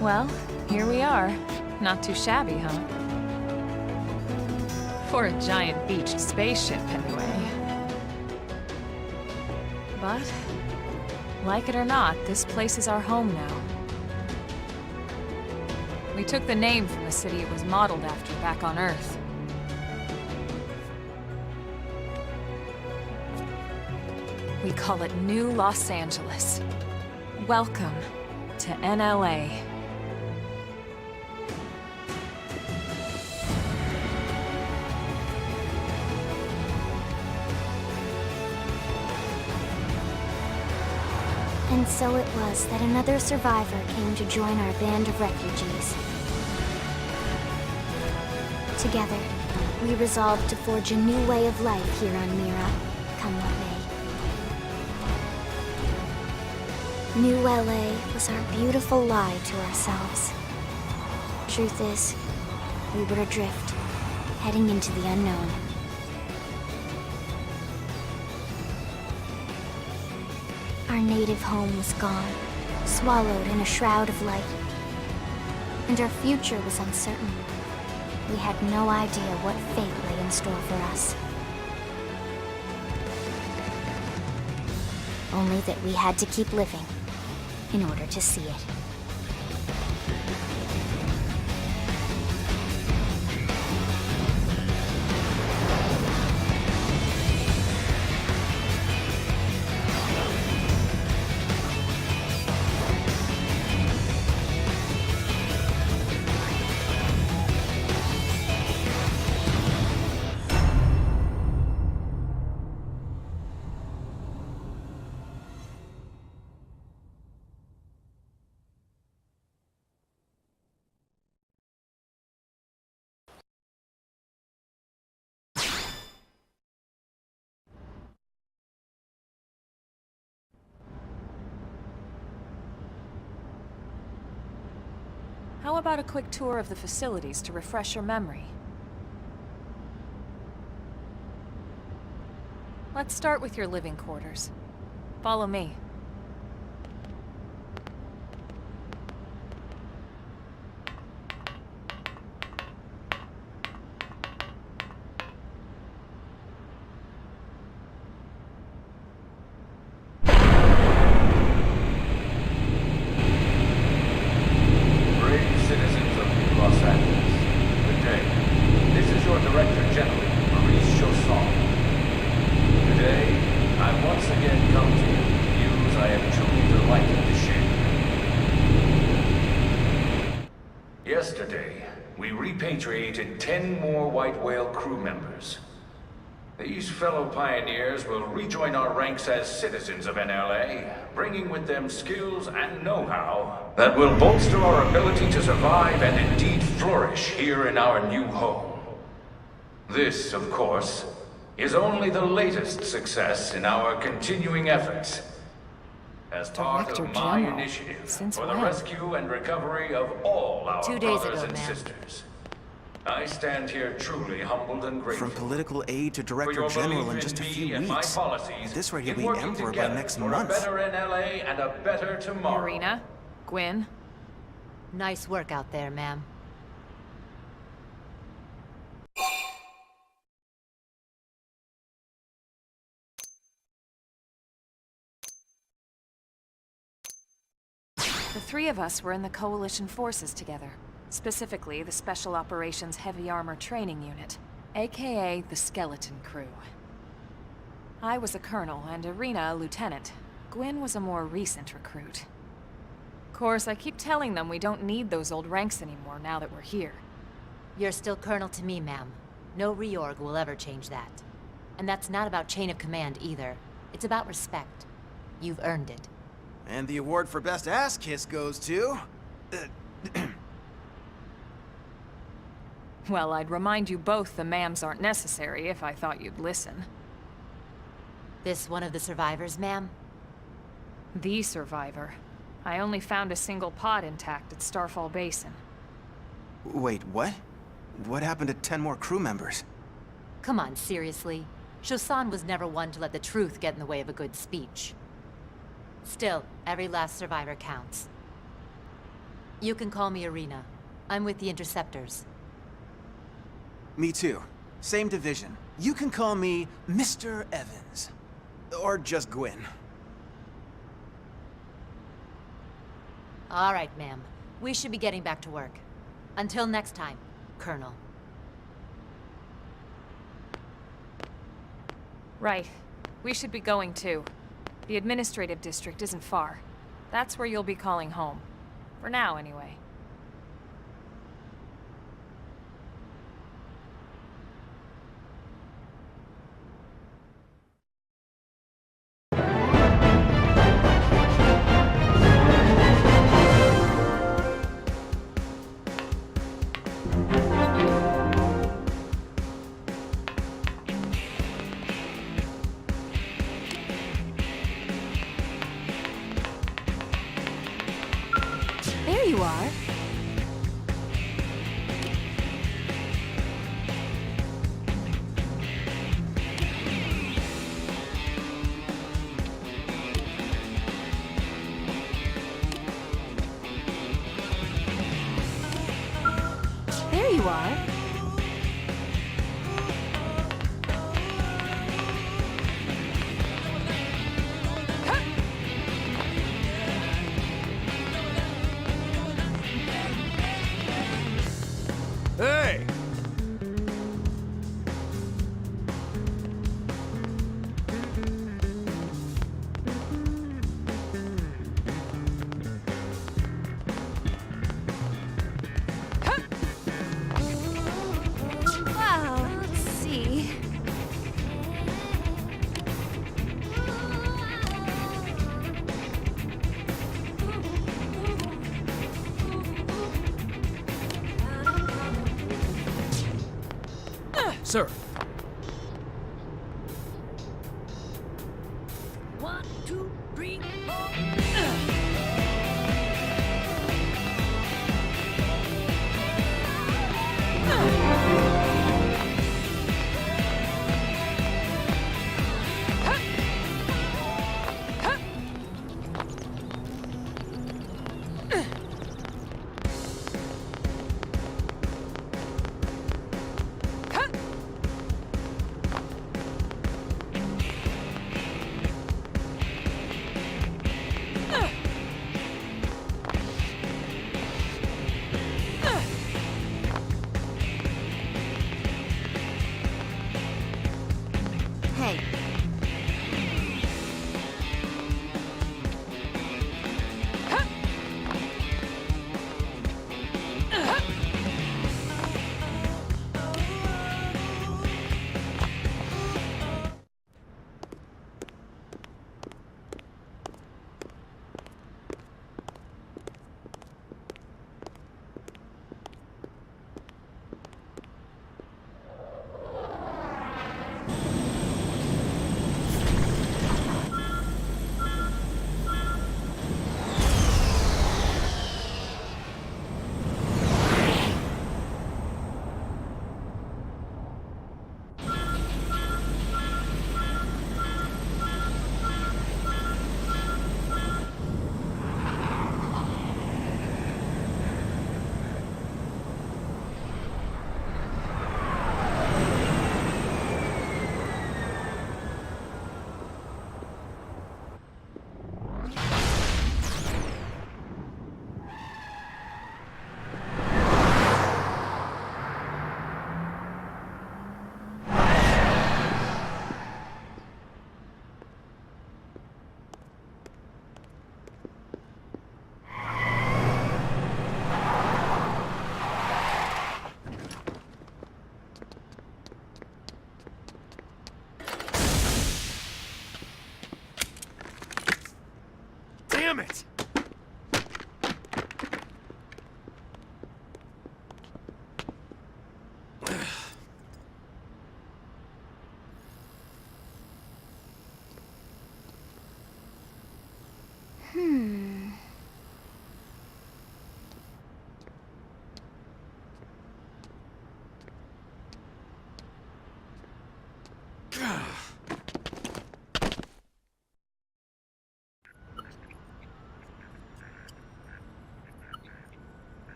Well, here we are. Not too shabby, huh? For a giant beached spaceship, anyway. But, like it or not, this place is our home now. We took the name from the city it was modeled after back on Earth. We call it New Los Angeles. Welcome to NLA. And so it was that another survivor came to join our band of refugees. Together, we resolved to forge a new way of life here on Mira, come what may. New LA was our beautiful lie to ourselves. Truth is, we were adrift, heading into the unknown. Our native home was gone, swallowed in a shroud of light. And our future was uncertain. We had no idea what fate lay in store for us. Only that we had to keep living in order to see it. How about a quick tour of the facilities to refresh your memory? Let's start with your living quarters. Follow me. Yesterday, we repatriated 10 more White Whale crew members. These fellow pioneers will rejoin our ranks as citizens of NLA, bringing with them skills and know-how that will bolster our ability to survive and indeed flourish here in our new home. This, of course, is only the latest success in our continuing efforts. As part Director of my General? initiative Since for the when? rescue and recovery of all our 2 days brothers ago, and ma'am. sisters. I stand here truly humbled and grateful. From political aid to for director your general belief in just a me few and my weeks. policies At this rate, he'll in be working emperor by together next for month. a better NLA and a better tomorrow. Irina, Gwyn, Nice work out there, ma'am. the three of us were in the Coalition forces together. Specifically, the Special Operations Heavy Armor Training Unit, aka the Skeleton Crew. I was a colonel and Irina a lieutenant. Gwyn was a more recent recruit. Of course, I keep telling them we don't need those old ranks anymore now that we're here. You're still Colonel to me, ma'am. No reorg will ever change that. And that's not about chain of command either. It's about respect. You've earned it. And the award for best ass kiss goes to... Well, I'd remind you both the ma'ams aren't necessary if I thought you'd listen. This one of the survivors, ma'am? The survivor. I only found a single pod intact at Starfall Basin. Wait, what? What happened to 10 more crew members? Come on, seriously. Shosan was never one to let the truth get in the way of a good speech. Still, every last survivor counts. You can call me Irina. I'm with the Interceptors. Me too. Same division. You can call me Mr. Evans. Or just Gwen. All right, ma'am. We should be getting back to work. Until next time, Colonel. Right. We should be going too. The administrative district isn't far. That's where you'll be calling home. For now, anyway. There you are. There you are. Hey! Wow, let's see. Sir, One, two, three, four.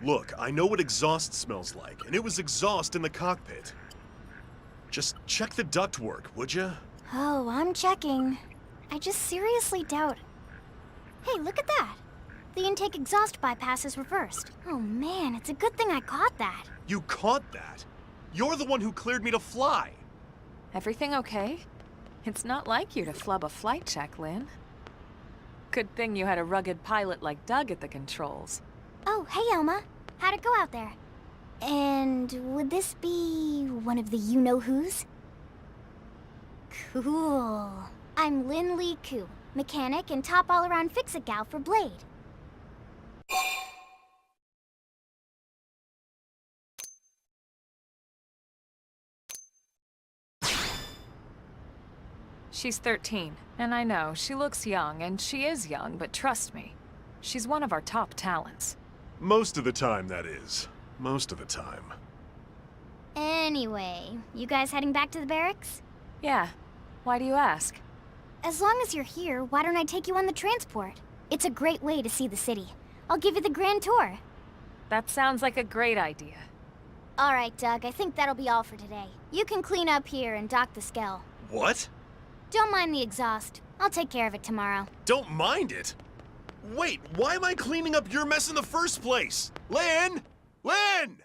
Look, I know what exhaust smells like, and it was exhaust in the cockpit. Just check the ductwork, would ya? Oh, I'm checking. I just seriously doubt... Hey, look at that! The intake exhaust bypass is reversed. Oh man, it's a good thing I caught that. You caught that? You're the one who cleared me to fly. Everything okay? It's not like you to flub a flight check, Lynn. Good thing you had a rugged pilot like Doug at the controls. Oh, hey Elma. How'd it go out there? And would this be one of the you-know-who's? Cool. I'm Lynn Lee Koo, mechanic and top all-around fix-it gal for Blade. She's 13, and I know, she looks young, and she is young, but trust me, she's one of our top talents. Most of the time, that is. Most of the time. Anyway, you guys heading back to the barracks? Yeah. Why do you ask? As long as you're here, why don't I take you on the transport? It's a great way to see the city. I'll give you the grand tour. That sounds like a great idea. All right, Doug, I think that'll be all for today. You can clean up here and dock the Skell. What? Don't mind the exhaust. I'll take care of it tomorrow. Don't mind it? Wait, why am I cleaning up your mess in the first place? Lynn! Lynn!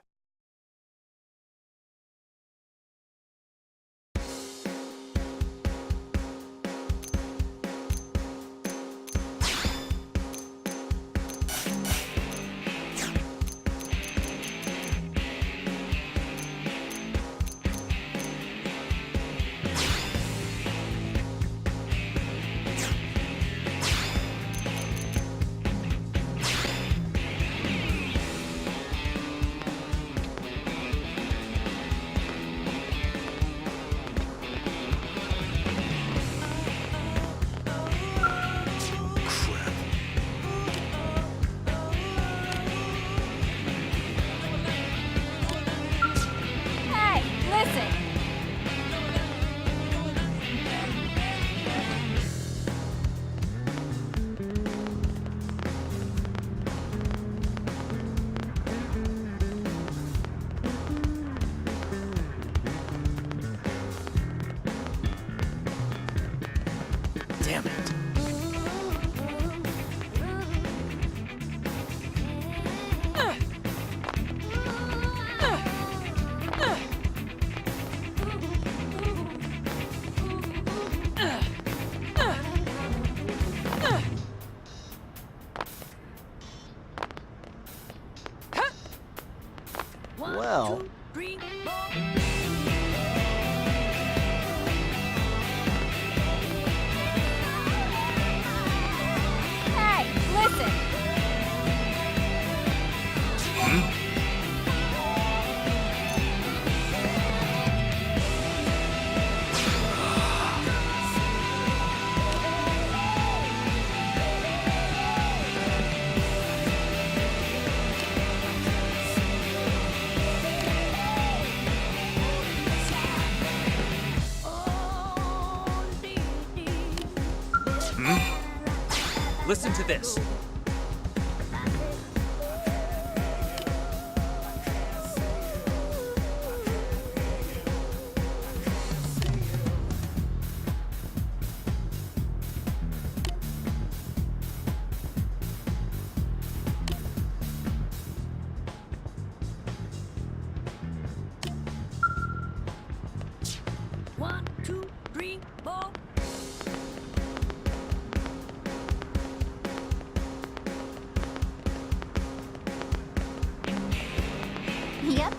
Hey, listen! Damn it. Well... Hey, listen! Listen to this. One, two, three, four. Yep.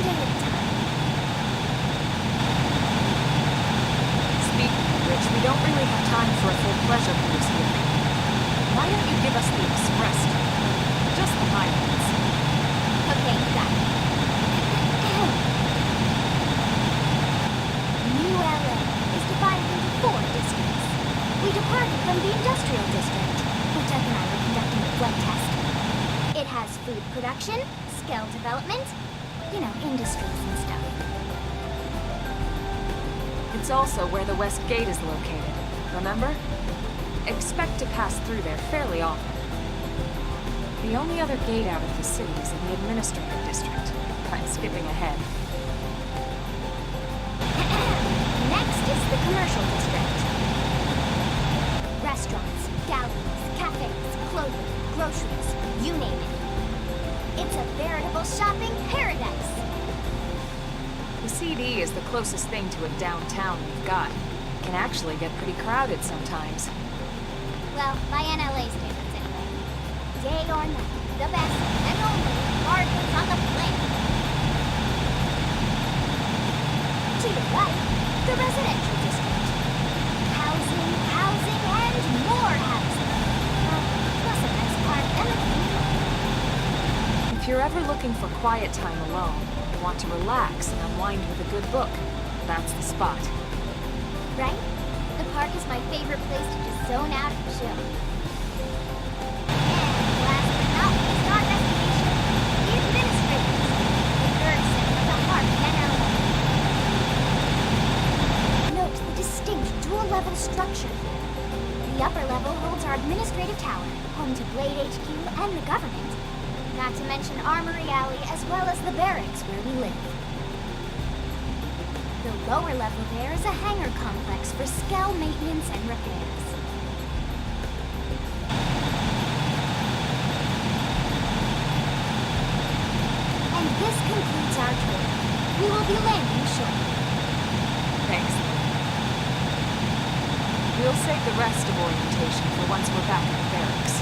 day at a time. Speaking of which, we don't really have time for a full pleasure cruise here. Why don't you give us the express tour? Just the highlights. Okay, you got it. New LA is divided into 4 districts. We departed from the industrial district, where Jeff and I were conducting the blood test. It has food production, skill development, you know, industries and stuff. It's also where the West Gate is located, remember? Expect to pass through there fairly often. The only other gate out of the city is in the administrative district. I'm skipping ahead. Next is the commercial district. Restaurants, galleries, cafes, clothing, groceries, you name it. It's a veritable shopping paradise. The CD is the closest thing to a downtown we've got. It can actually get pretty crowded sometimes. Well, by NLA standards anyway. Day or night, the best and only bargains on the planet. To your right, the residential district. Housing, housing, and more housing. Plus a nice park and a clean car. If you're ever looking for quiet time alone, or want to relax and unwind with a good book, that's the spot. Right? The park is my favorite place to just zone out and chill. And last but not least, our destination, the administrative district, the third center of the heart of NLA. Note the distinct dual-level structure here. The upper level holds our administrative tower, home to Blade HQ and the government. Not to mention Armory Alley as well as the barracks where we live. The lower level there is a hangar complex for Skell maintenance and repairs. And this concludes our tour. We will be landing shortly. Thanks. We'll save the rest of orientation for once we're back at the barracks.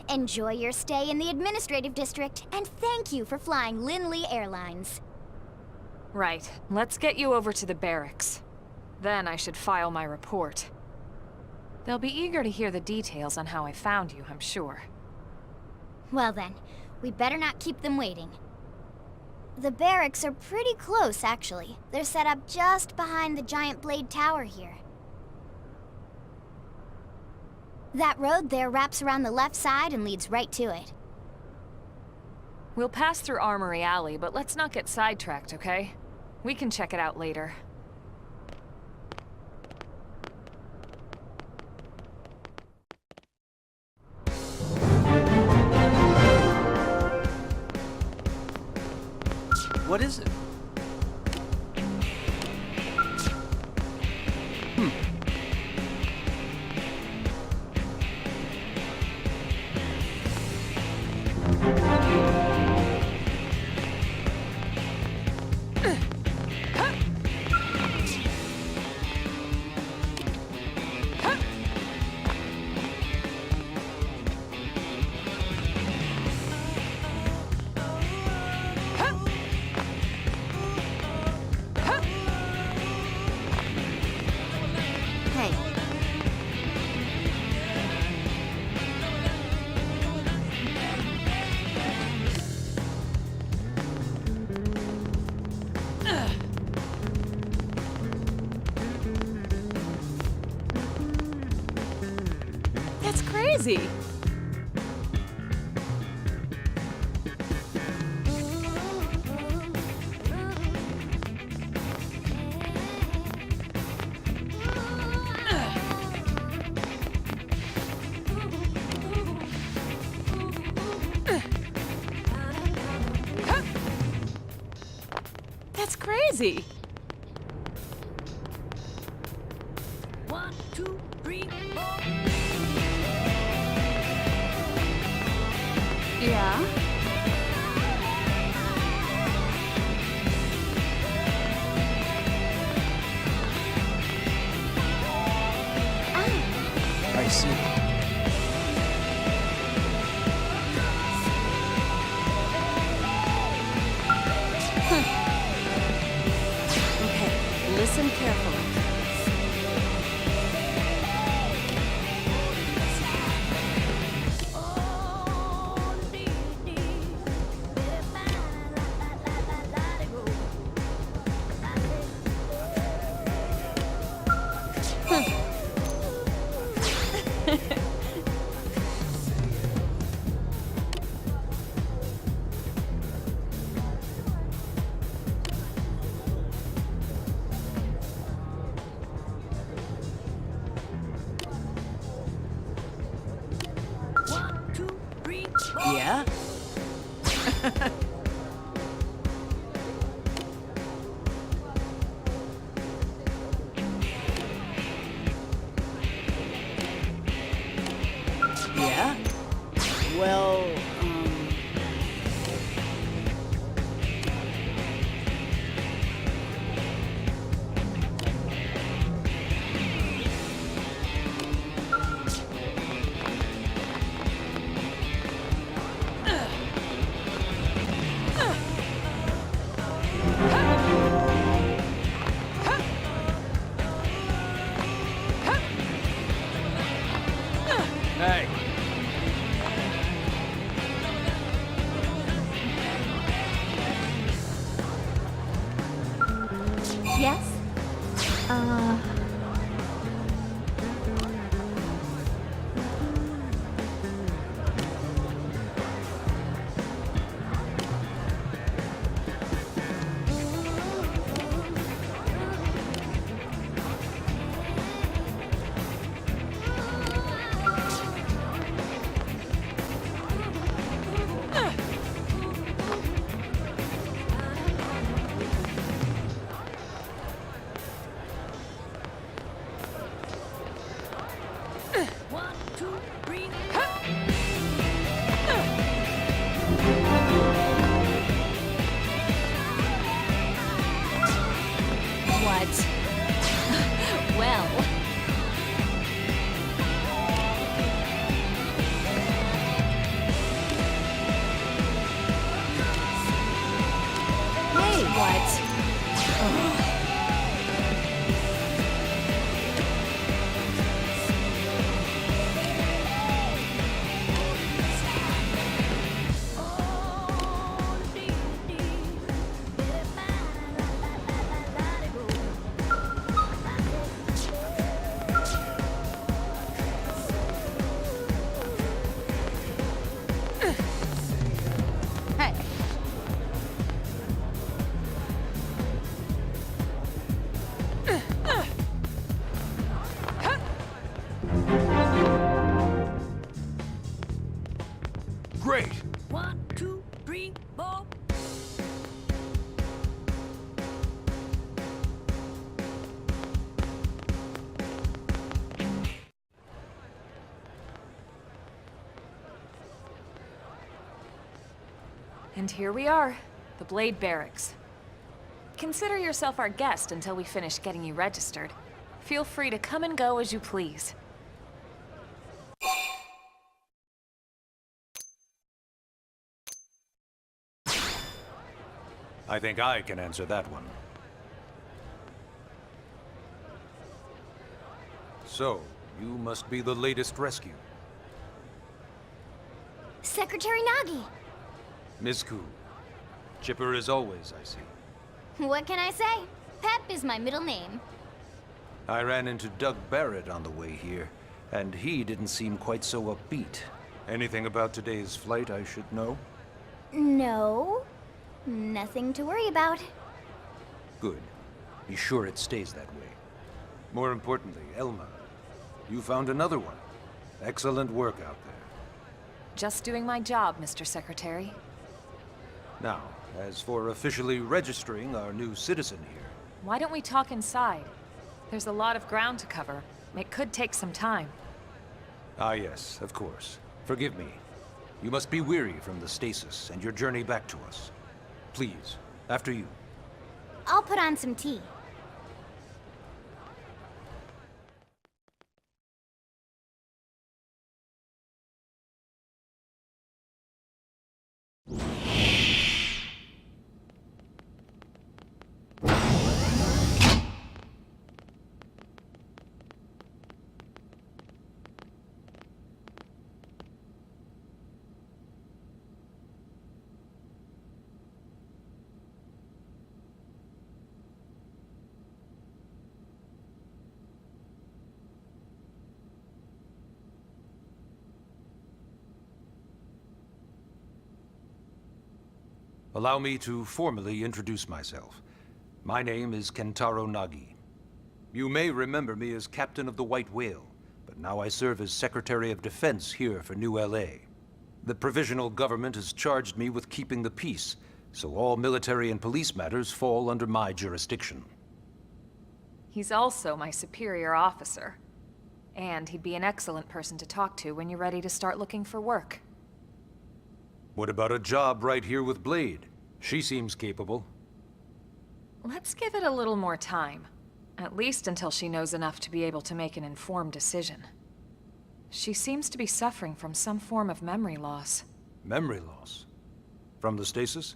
Enjoy your stay in the administrative district, and thank you for flying Linley Airlines. Right. Let's get you over to the barracks. Then I should file my report. They'll be eager to hear the details on how I found you, I'm sure. Well then, we better not keep them waiting. The barracks are pretty close, actually. They're set up just behind the giant blade tower here. That road there wraps around the left side and leads right to it. We'll pass through Armory Alley, but let's not get sidetracked, okay? We can check it out later. What is it? That's crazy! easy. 1, 2, 3, 4. Yeah? I see. Okay, listen carefully. Yeah? Yeah? Well, Hey, Yes? What? Well... Hey, what? Hey. great. 1, 2, 3, 4. And here we are, the Blade Barracks. Consider yourself our guest until we finish getting you registered. Feel free to come and go as you please. I think I can answer that one. So, you must be the latest rescue. Secretary Nagi! Ms. Koo. Chipper as always, I see. What can I say? Pep is my middle name. I ran into Doug Barrett on the way here, and he didn't seem quite so upbeat. Anything about today's flight I should know? No. Nothing to worry about. Good. Be sure it stays that way. More importantly, Elma, you found another one. Excellent work out there. Just doing my job, Mr. Secretary. Now, as for officially registering our new citizen here, Why don't we talk inside? There's a lot of ground to cover. It could take some time. ah yes, of course. Forgive me. You must be weary from the stasis and your journey back to us. Please, after you. I'll put on some tea. Allow me to formally introduce myself. My name is Kentaro Nagi. You may remember me as Captain of the White Whale, but now I serve as Secretary of Defense here for New LA. The provisional government has charged me with keeping the peace, so all military and police matters fall under my jurisdiction. He's also my superior officer. And he'd be an excellent person to talk to when you're ready to start looking for work. What about a job right here with Blade? She seems capable. Let's give it a little more time. At least until she knows enough to be able to make an informed decision. She seems to be suffering from some form of memory loss. Memory loss? From the stasis?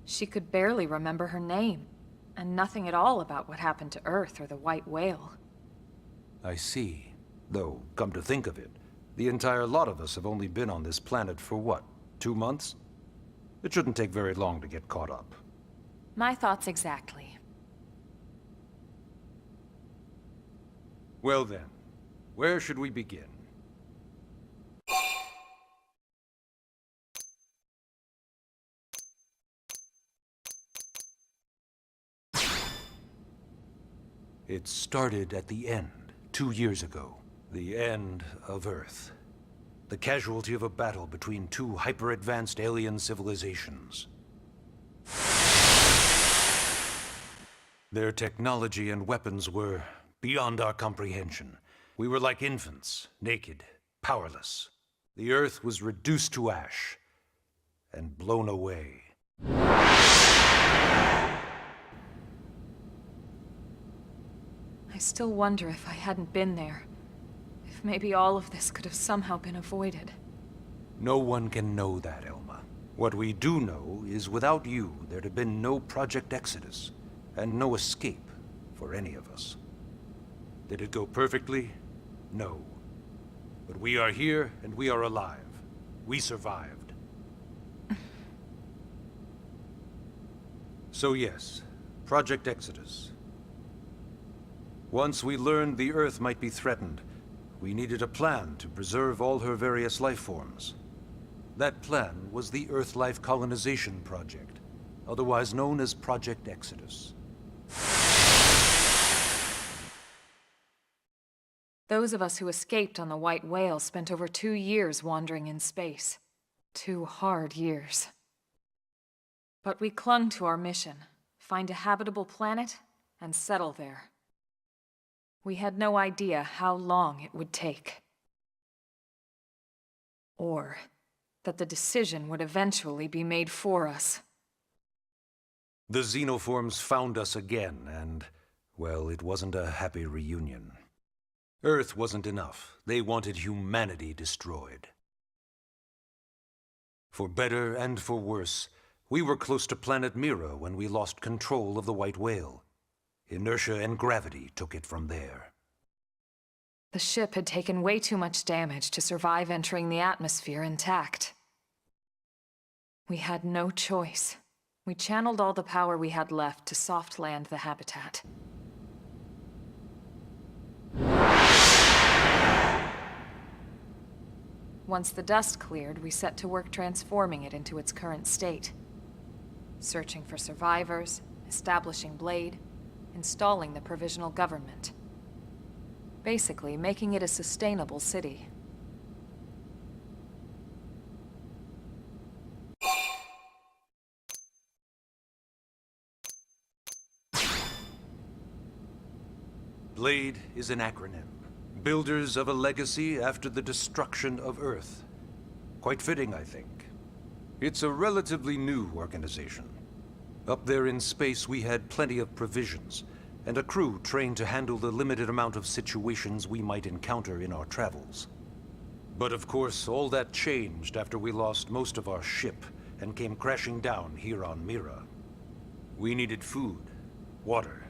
She could barely remember her name, and nothing at all about what happened to Earth or the White Whale. I see. Though, come to think of it, the entire lot of us have only been on this planet for what, 2 months? It shouldn't take very long to get caught up. My thoughts exactly. Well then, where should we begin? It started at the end, 2 years ago. The end of Earth. The casualty of a battle between two hyper-advanced alien civilizations. Their technology and weapons were beyond our comprehension. We were like infants, naked, powerless. The Earth was reduced to ash and blown away. I still wonder if I hadn't been there. If maybe all of this could have somehow been avoided. No one can know that, Elma. What we do know is without you, there'd have been no Project Exodus, and no escape for any of us. Did it go perfectly? No. But we are here, and we are alive. We survived. So yes, Project Exodus. Once we learned the Earth might be threatened, we needed a plan to preserve all her various life forms. That plan was the Earth Life Colonization Project, otherwise known as Project Exodus. Those of us who escaped on the White Whale spent over 2 years wandering in space. 2 hard years. But we clung to our mission, find a habitable planet, and settle there. We had no idea how long it would take. Or that the decision would eventually be made for us. The xenoforms found us again, and, well, it wasn't a happy reunion. Earth wasn't enough. They wanted humanity destroyed. For better and for worse, we were close to planet Mira when we lost control of the White Whale. Inertia and gravity took it from there. The ship had taken way too much damage to survive entering the atmosphere intact. We had no choice. We channeled all the power we had left to soft land the habitat. Once the dust cleared, we set to work transforming it into its current state. Searching for survivors, establishing Blade, installing the provisional government. Basically, making it a sustainable city. Blade is an acronym. Builders of a legacy after the destruction of Earth. Quite fitting, I think. It's a relatively new organization. Up there in space, we had plenty of provisions, and a crew trained to handle the limited amount of situations we might encounter in our travels. But of course, all that changed after we lost most of our ship and came crashing down here on Mira. We needed food, water,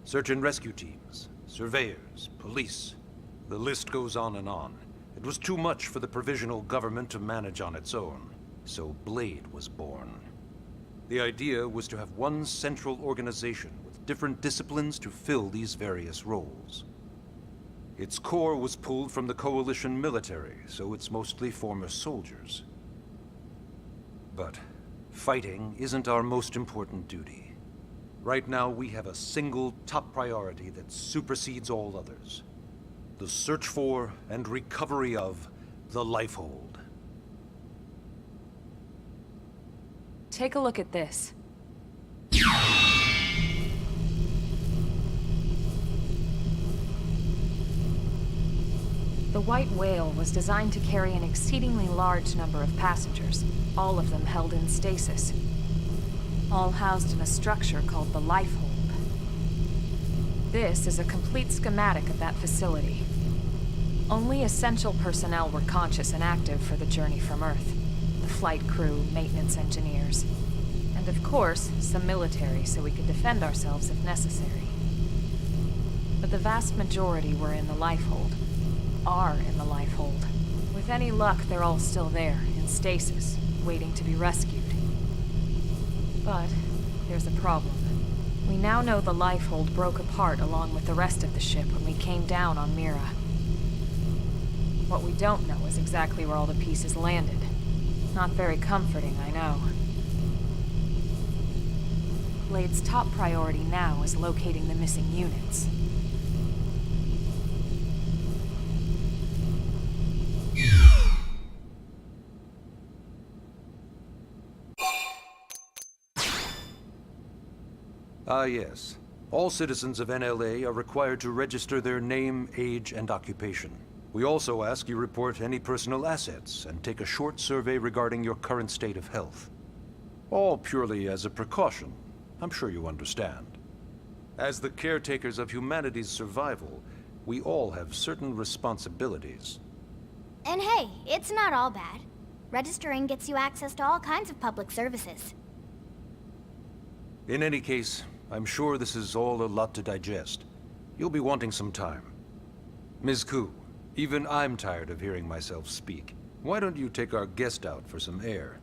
search and rescue teams, surveyors, police. The list goes on and on. It was too much for the provisional government to manage on its own, so Blade was born. The idea was to have one central organization with different disciplines to fill these various roles. Its core was pulled from the Coalition military, so it's mostly former soldiers. But fighting isn't our most important duty. Right now, we have a single top priority that supersedes all others. The search for and recovery of the Lifehold. Take a look at this. The White Whale was designed to carry an exceedingly large number of passengers, all of them held in stasis. All housed in a structure called the Lifehold. This is a complete schematic of that facility. Only essential personnel were conscious and active for the journey from Earth. The flight crew, maintenance engineers, and of course, some military so we could defend ourselves if necessary. But the vast majority were in the Lifehold. Are in the Lifehold. With any luck, they're all still there, in stasis, waiting to be rescued. But there's a problem. We now know the Lifehold broke apart along with the rest of the ship when we came down on Mira. What we don't know is exactly where all the pieces landed. Not very comforting, I know. Blade's top priority now is locating the missing units. Ah, yes. All citizens of NLA are required to register their name, age, and occupation. We also ask you report any personal assets and take a short survey regarding your current state of health. All purely as a precaution. I'm sure you understand. As the caretakers of humanity's survival, we all have certain responsibilities. And hey, it's not all bad. Registering gets you access to all kinds of public services. In any case, I'm sure this is all a lot to digest. You'll be wanting some time. Ms. Ku, even I'm tired of hearing myself speak. Why don't you take our guest out for some air?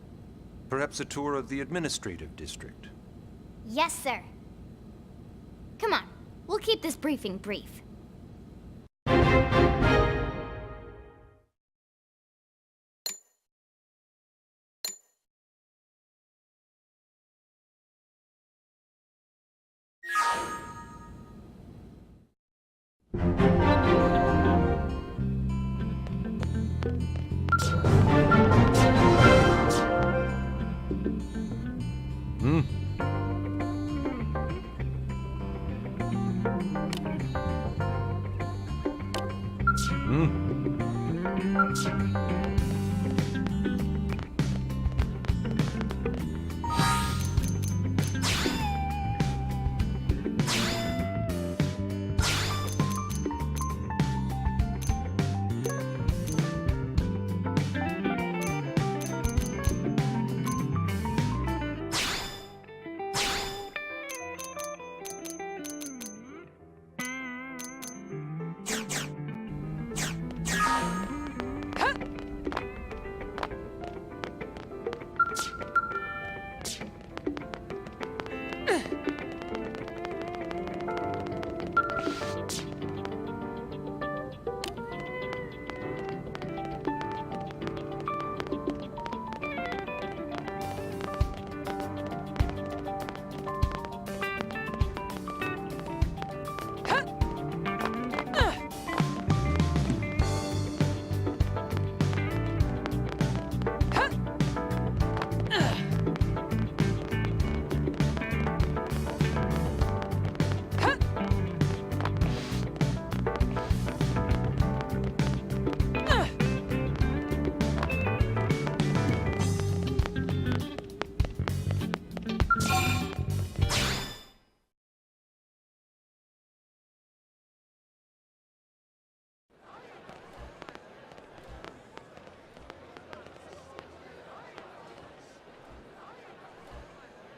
Perhaps a tour of the administrative district. Yes, sir. Come on, we'll keep this briefing brief.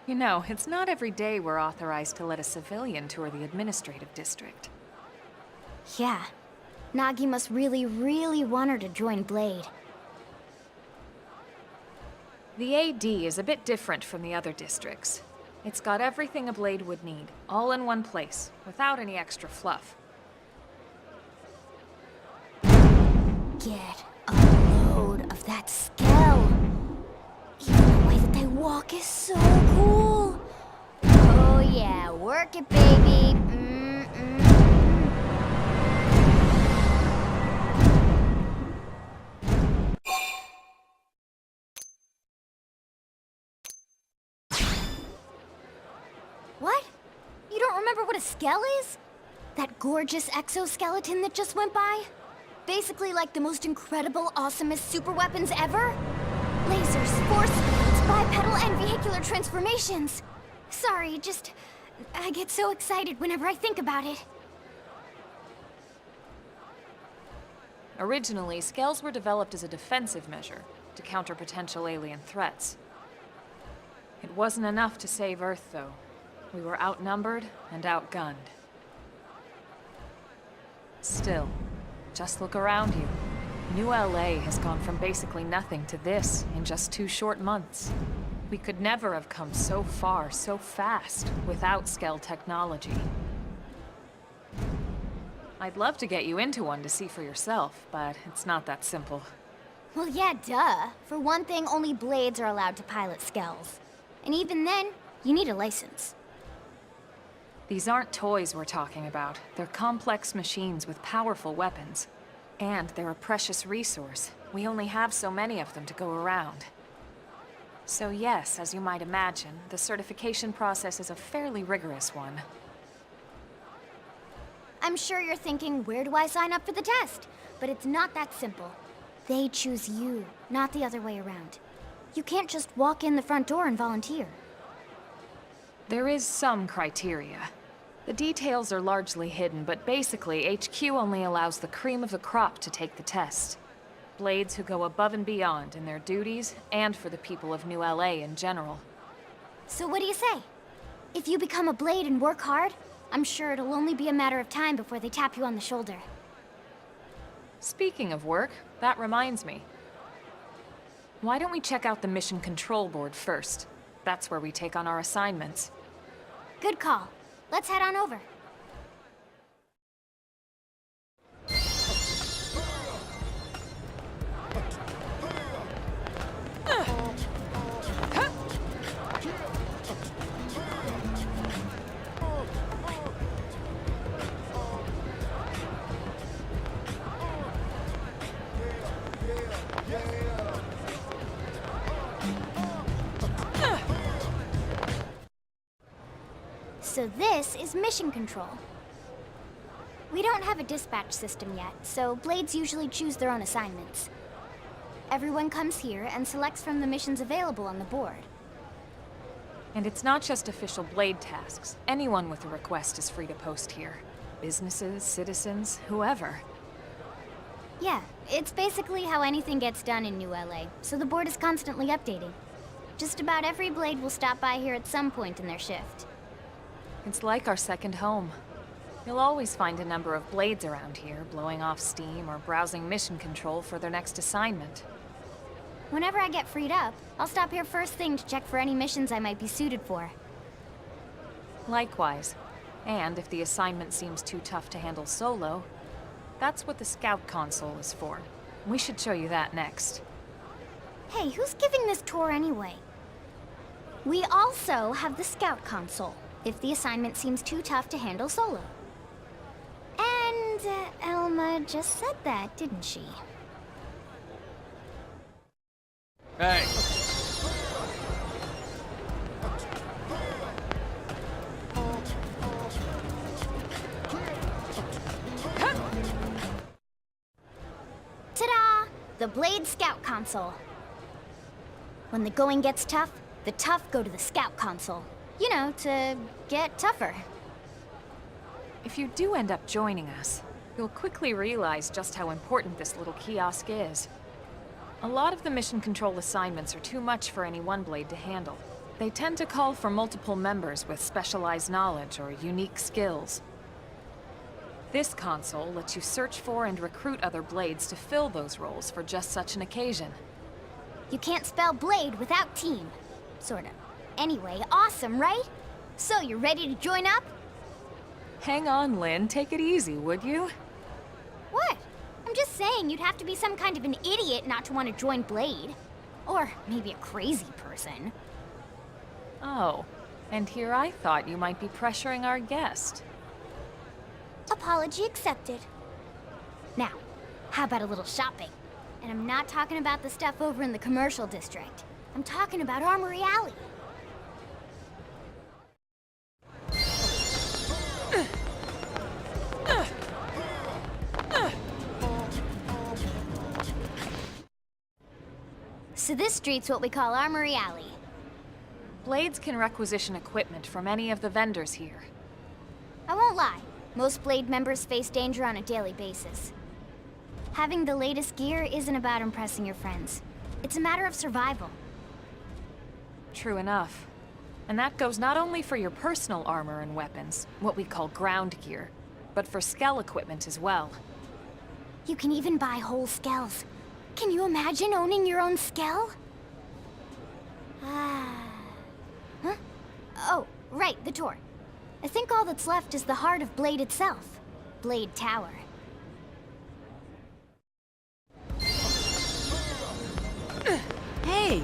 You know, it's not every day we're authorized to let a civilian tour the administrative district. Yeah. Nagi must really, really want her to join Blade. The AD is a bit different from the other districts. It's got everything a Blade would need, all in one place, without any extra fluff. Get a load of that Skell. Even the way that they walk is so cool. Oh yeah, work it, baby. What? You don't remember what a Skell is? That gorgeous exoskeleton that just went by? Basically like the most incredible, awesomest super weapons ever? Lasers, force fields, bipedal and vehicular transformations. Sorry, I get so excited whenever I think about it. Originally, Skells were developed as a defensive measure to counter potential alien threats. It wasn't enough to save Earth, though. We were outnumbered and outgunned. Still, just look around you. New LA has gone from basically nothing to this in just 2 short months. We could never have come so far, so fast, without Skell technology. I'd love to get you into one to see for yourself, but it's not that simple. Well, yeah, duh. For one thing, only Blades are allowed to pilot Skells. And even then, you need a license. These aren't toys we're talking about. They're complex machines with powerful weapons. And they're a precious resource. We only have so many of them to go around. So yes, as you might imagine, the certification process is a fairly rigorous one. I'm sure you're thinking, where do I sign up for the test? But it's not that simple. They choose you, not the other way around. You can't just walk in the front door and volunteer. There is some criteria. The details are largely hidden, but basically, HQ only allows the cream of the crop to take the test. Blades who go above and beyond in their duties, and for the people of New LA in general. So what do you say? If you become a Blade and work hard, I'm sure it'll only be a matter of time before they tap you on the shoulder. Speaking of work, that reminds me. Why don't we check out the Mission Control Board first? That's where we take on our assignments. Good call. Let's head on over. So this is Mission Control. We don't have a dispatch system yet, so Blades usually choose their own assignments. Everyone comes here and selects from the missions available on the board. And it's not just official Blade tasks. Anyone with a request is free to post here. Businesses, citizens, whoever. Yeah, it's basically how anything gets done in New LA, so the board is constantly updating. Just about every Blade will stop by here at some point in their shift. It's like our second home. You'll always find a number of Blades around here, blowing off steam or browsing mission control for their next assignment. Whenever I get freed up, I'll stop here first thing to check for any missions I might be suited for. Likewise. And if the assignment seems too tough to handle solo, that's what the Scout Console is for. We should show you that next. Hey, who's giving this tour anyway? We also have the Scout Console, if the assignment seems too tough to handle solo. And Elma just said that, didn't she? Hey! Ta-da! The Blade Scout Console. When the going gets tough, the tough go to the Scout Console. You know, to get tougher. If you do end up joining us, you'll quickly realize just how important this little kiosk is. A lot of the mission control assignments are too much for any one Blade to handle. They tend to call for multiple members with specialized knowledge or unique skills. This console lets you search for and recruit other blades to fill those roles for just such an occasion. You can't spell blade without team. Sort of. Anyway, awesome, right? So, you ready to join up? Hang on, Lynn. Take it easy, would you? What? I'm just saying you'd have to be some kind of an idiot not to want to join Blade. Or maybe a crazy person. Oh, and here I thought you might be pressuring our guest. Apology accepted. Now, how about a little shopping? And I'm not talking about the stuff over in the commercial district. I'm talking about Armory Alley. So this street's what we call Armory Alley. Blades can requisition equipment from any of the vendors here. I won't lie, most Blade members face danger on a daily basis. Having the latest gear isn't about impressing your friends. It's a matter of survival. True enough. And that goes not only for your personal armor and weapons, what we call ground gear, but for skell equipment as well. You can even buy whole skells. Can you imagine owning your own skell? Huh? Oh, right, the tour. I think all that's left is the heart of Blade itself. Blade Tower. Hey!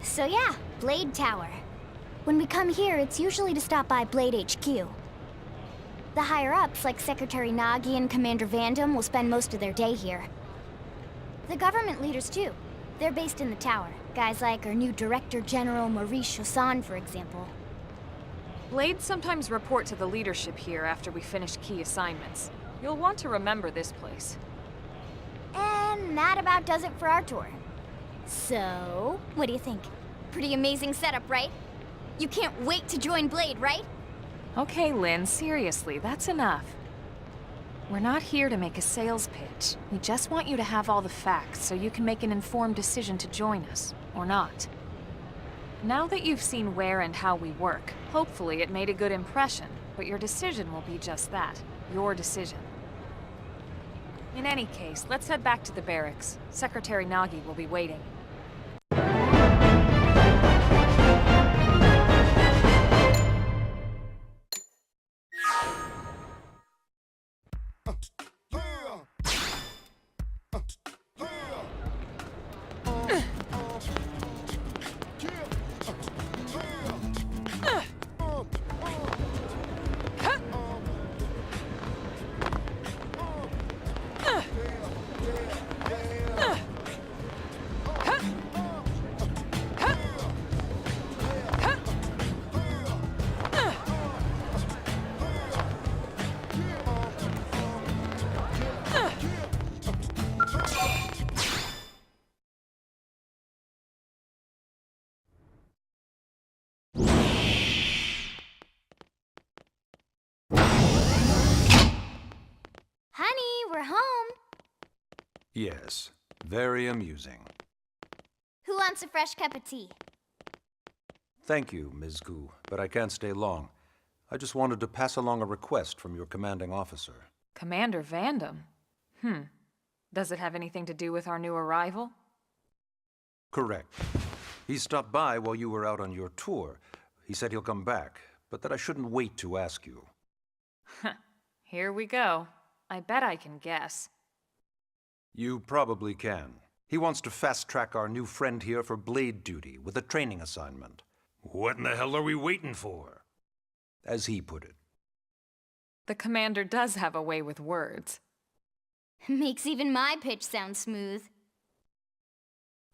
So yeah, Blade Tower. When we come here, it's usually to stop by Blade HQ. The higher-ups, like Secretary Nagi and Commander Vandam, will spend most of their day here. The government leaders, too. They're based in the tower. Guys like our new Director General Maurice Chassan, for example. Blades sometimes report to the leadership here after we finish key assignments. You'll want to remember this place. And that about does it for our tour. So, what do you think? Pretty amazing setup, right? You can't wait to join Blade, right? Okay, Lynn, seriously, that's enough. We're not here to make a sales pitch. We just want you to have all the facts so you can make an informed decision to join us, or not. Now that you've seen where and how we work, hopefully it made a good impression, but your decision will be just that, your decision. In any case, let's head back to the barracks. Secretary Nagi will be waiting. Honey, we're home. Yes, very amusing. Who wants a fresh cup of tea? Thank you, Ms. Gu, but I can't stay long. I just wanted to pass along a request from your commanding officer. Commander Vandam? Does it have anything to do with our new arrival? Correct. He stopped by while you were out on your tour. He said he'll come back, but that I shouldn't wait to ask you. Here we go. I bet I can guess. You probably can. He wants to fast-track our new friend here for blade duty with a training assignment. What in the hell are we waiting for? As he put it. The commander does have a way with words. Makes even my pitch sound smooth.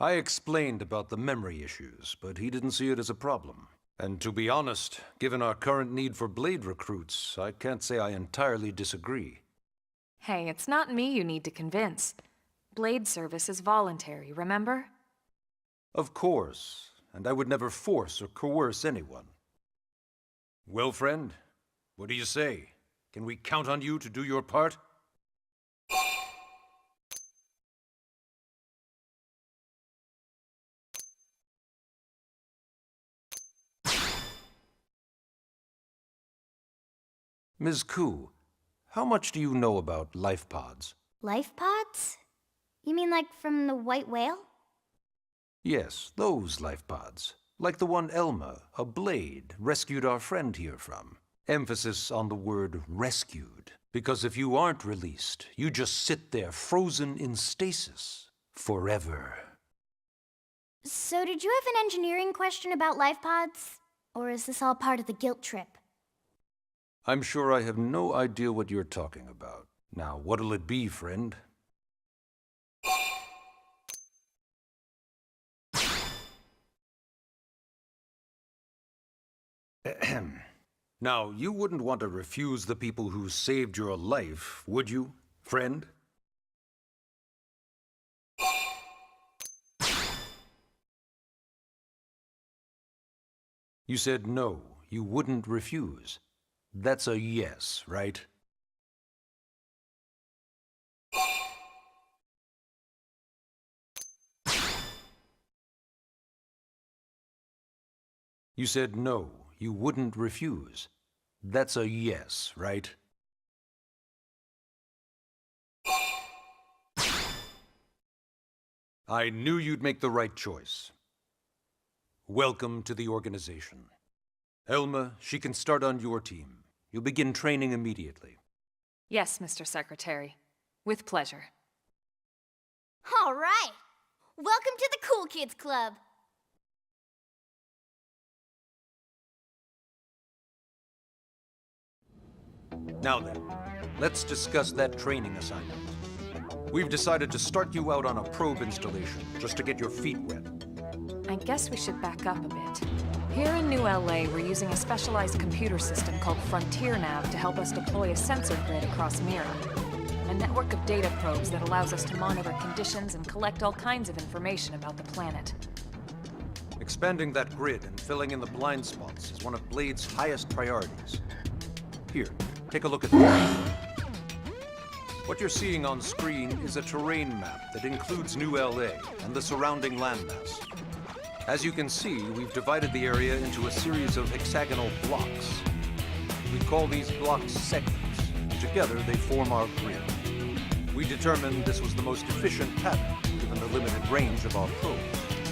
I explained about the memory issues, but he didn't see it as a problem. And to be honest, given our current need for Blade recruits, I can't say I entirely disagree. Hey, it's not me you need to convince. Blade service is voluntary, remember? Of course, and I would never force or coerce anyone. Well, friend, what do you say? Can we count on you to do your part? Ms. Koo, how much do you know about life pods? Life pods? You mean like from the white whale? Yes, those life pods. Like the one Elma, a Blade, rescued our friend here from. Emphasis on the word rescued. Because if you aren't released, you just sit there frozen in stasis. Forever. So did you have an engineering question about life pods? Or is this all part of the guilt trip? I'm sure I have no idea what you're talking about. Now, what'll it be, friend? Ahem. Now, you wouldn't want to refuse the people who saved your life, would you, friend? You said no, you wouldn't refuse. That's a yes, right? You said no, you wouldn't refuse. That's a yes, right? I knew you'd make the right choice. Welcome to the organization. Elma, she can start on your team. You'll begin training immediately. Yes, Mr. Secretary. With pleasure. All right! Welcome to the Cool Kids Club! Now then, let's discuss that training assignment. We've decided to start you out on a probe installation, just to get your feet wet. I guess we should back up a bit. Here in New LA, we're using a specialized computer system called Frontier Nav to help us deploy a sensor grid across Mira. A network of data probes that allows us to monitor conditions and collect all kinds of information about the planet. Expanding that grid and filling in the blind spots is one of Blade's highest priorities. Here, take a look at this. What you're seeing on screen is a terrain map that includes New LA and the surrounding landmass. As you can see, we've divided the area into a series of hexagonal blocks. We call these blocks segments. Together, they form our grid. We determined this was the most efficient pattern, given the limited range of our probes.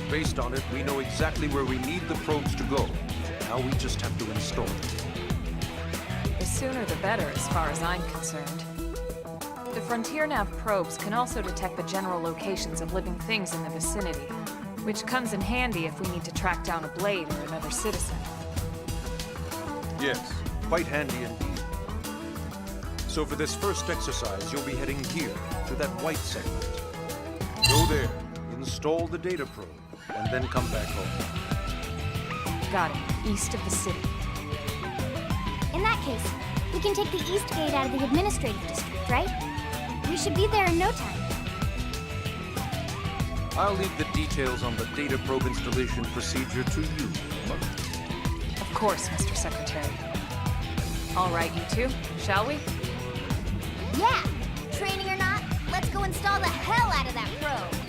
Based on it, we know exactly where we need the probes to go. Now we just have to install it. The sooner the better, as far as I'm concerned. The Frontier Nav probes can also detect the general locations of living things in the vicinity, which comes in handy if we need to track down a Blade or another citizen. Yes, quite handy indeed. So for this first exercise, you'll be heading here, to that white segment. Go there, install the data probe, and then come back home. Got it. East of the city. In that case, we can take the east gate out of the administrative district, right? We should be there in no time. I'll leave the details on the data probe installation procedure to you. Of course, Mr. Secretary. All right, you two, shall we? Yeah! Training or not, let's go install the hell out of that probe!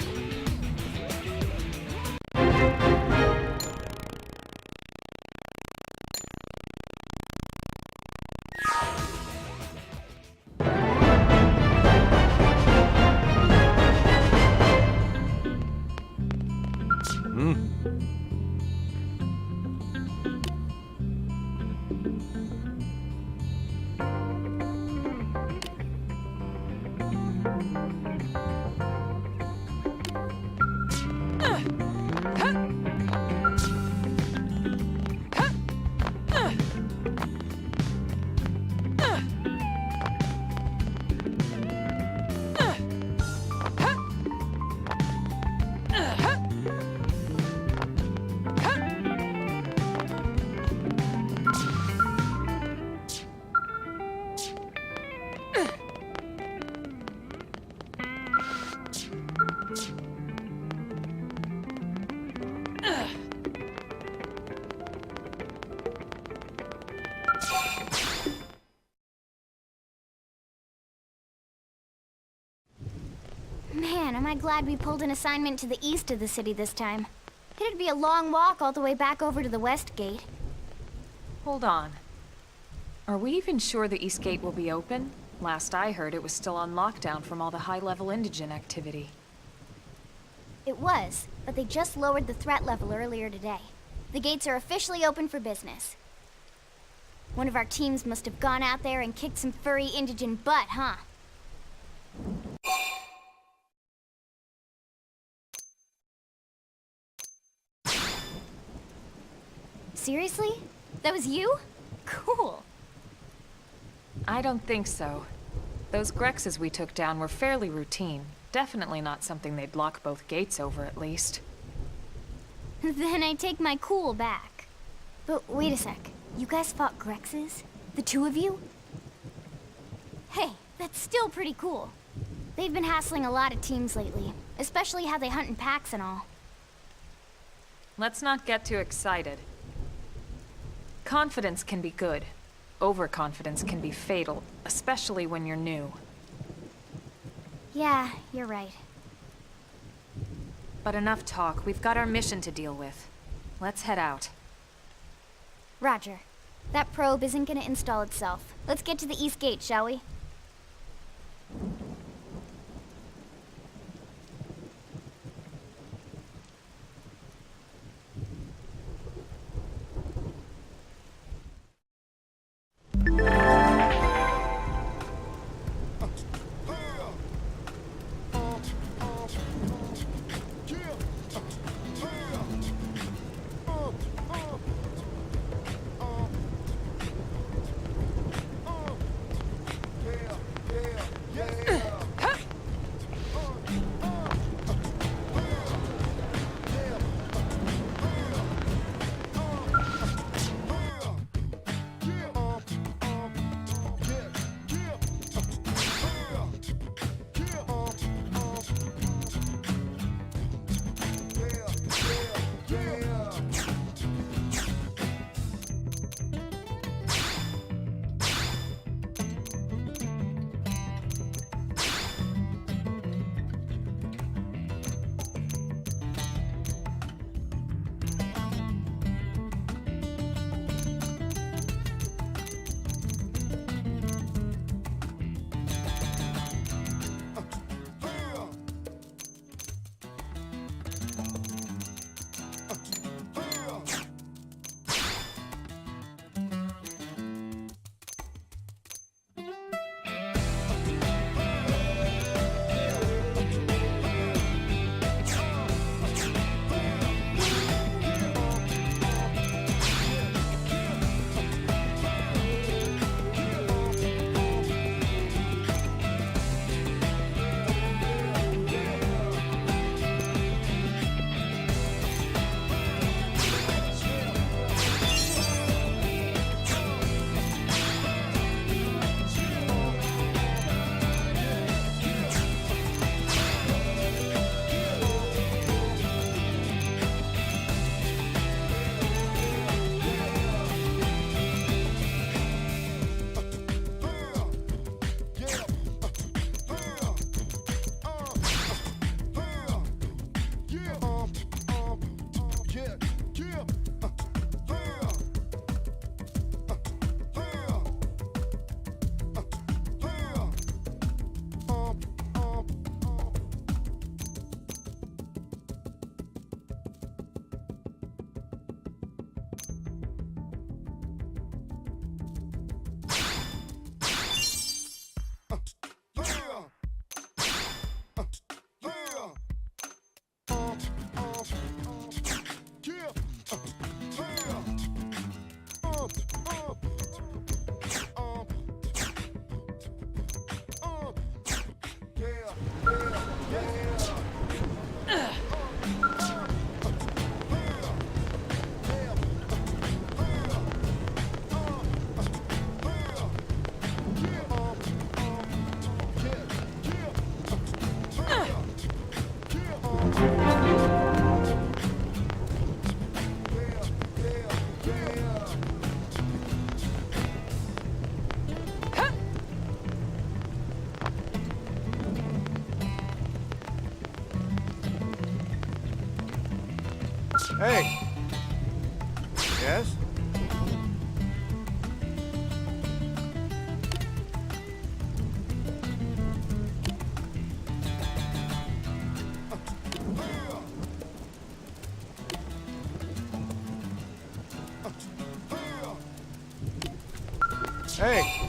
am I glad we pulled an assignment to the east of the city this time. It'd be a long walk all the way back over to the west gate. Hold on. Are we even sure the East Gate will be open? Last I heard, it was still on lockdown from all the high-level indigent activity. It was, but they just lowered the threat level earlier today. The gates are officially open for business. One of our teams must have gone out there and kicked some furry indigent butt, huh? Seriously? That was you? Cool. I don't think so. Those Grexes we took down were fairly routine. Definitely not something they'd lock both gates over, at least. Then I take my cool back. But wait a sec. You guys fought Grexes? The two of you? Hey, that's still pretty cool. They've been hassling a lot of teams lately, especially how they hunt in packs and all. Let's not get too excited. Confidence can be good. Overconfidence can be fatal, especially when you're new. Yeah, you're right. But enough talk. We've got our mission to deal with. Let's head out. Roger. That probe isn't gonna install itself. Let's get to the East Gate, shall we? Hey! Yes? Hey!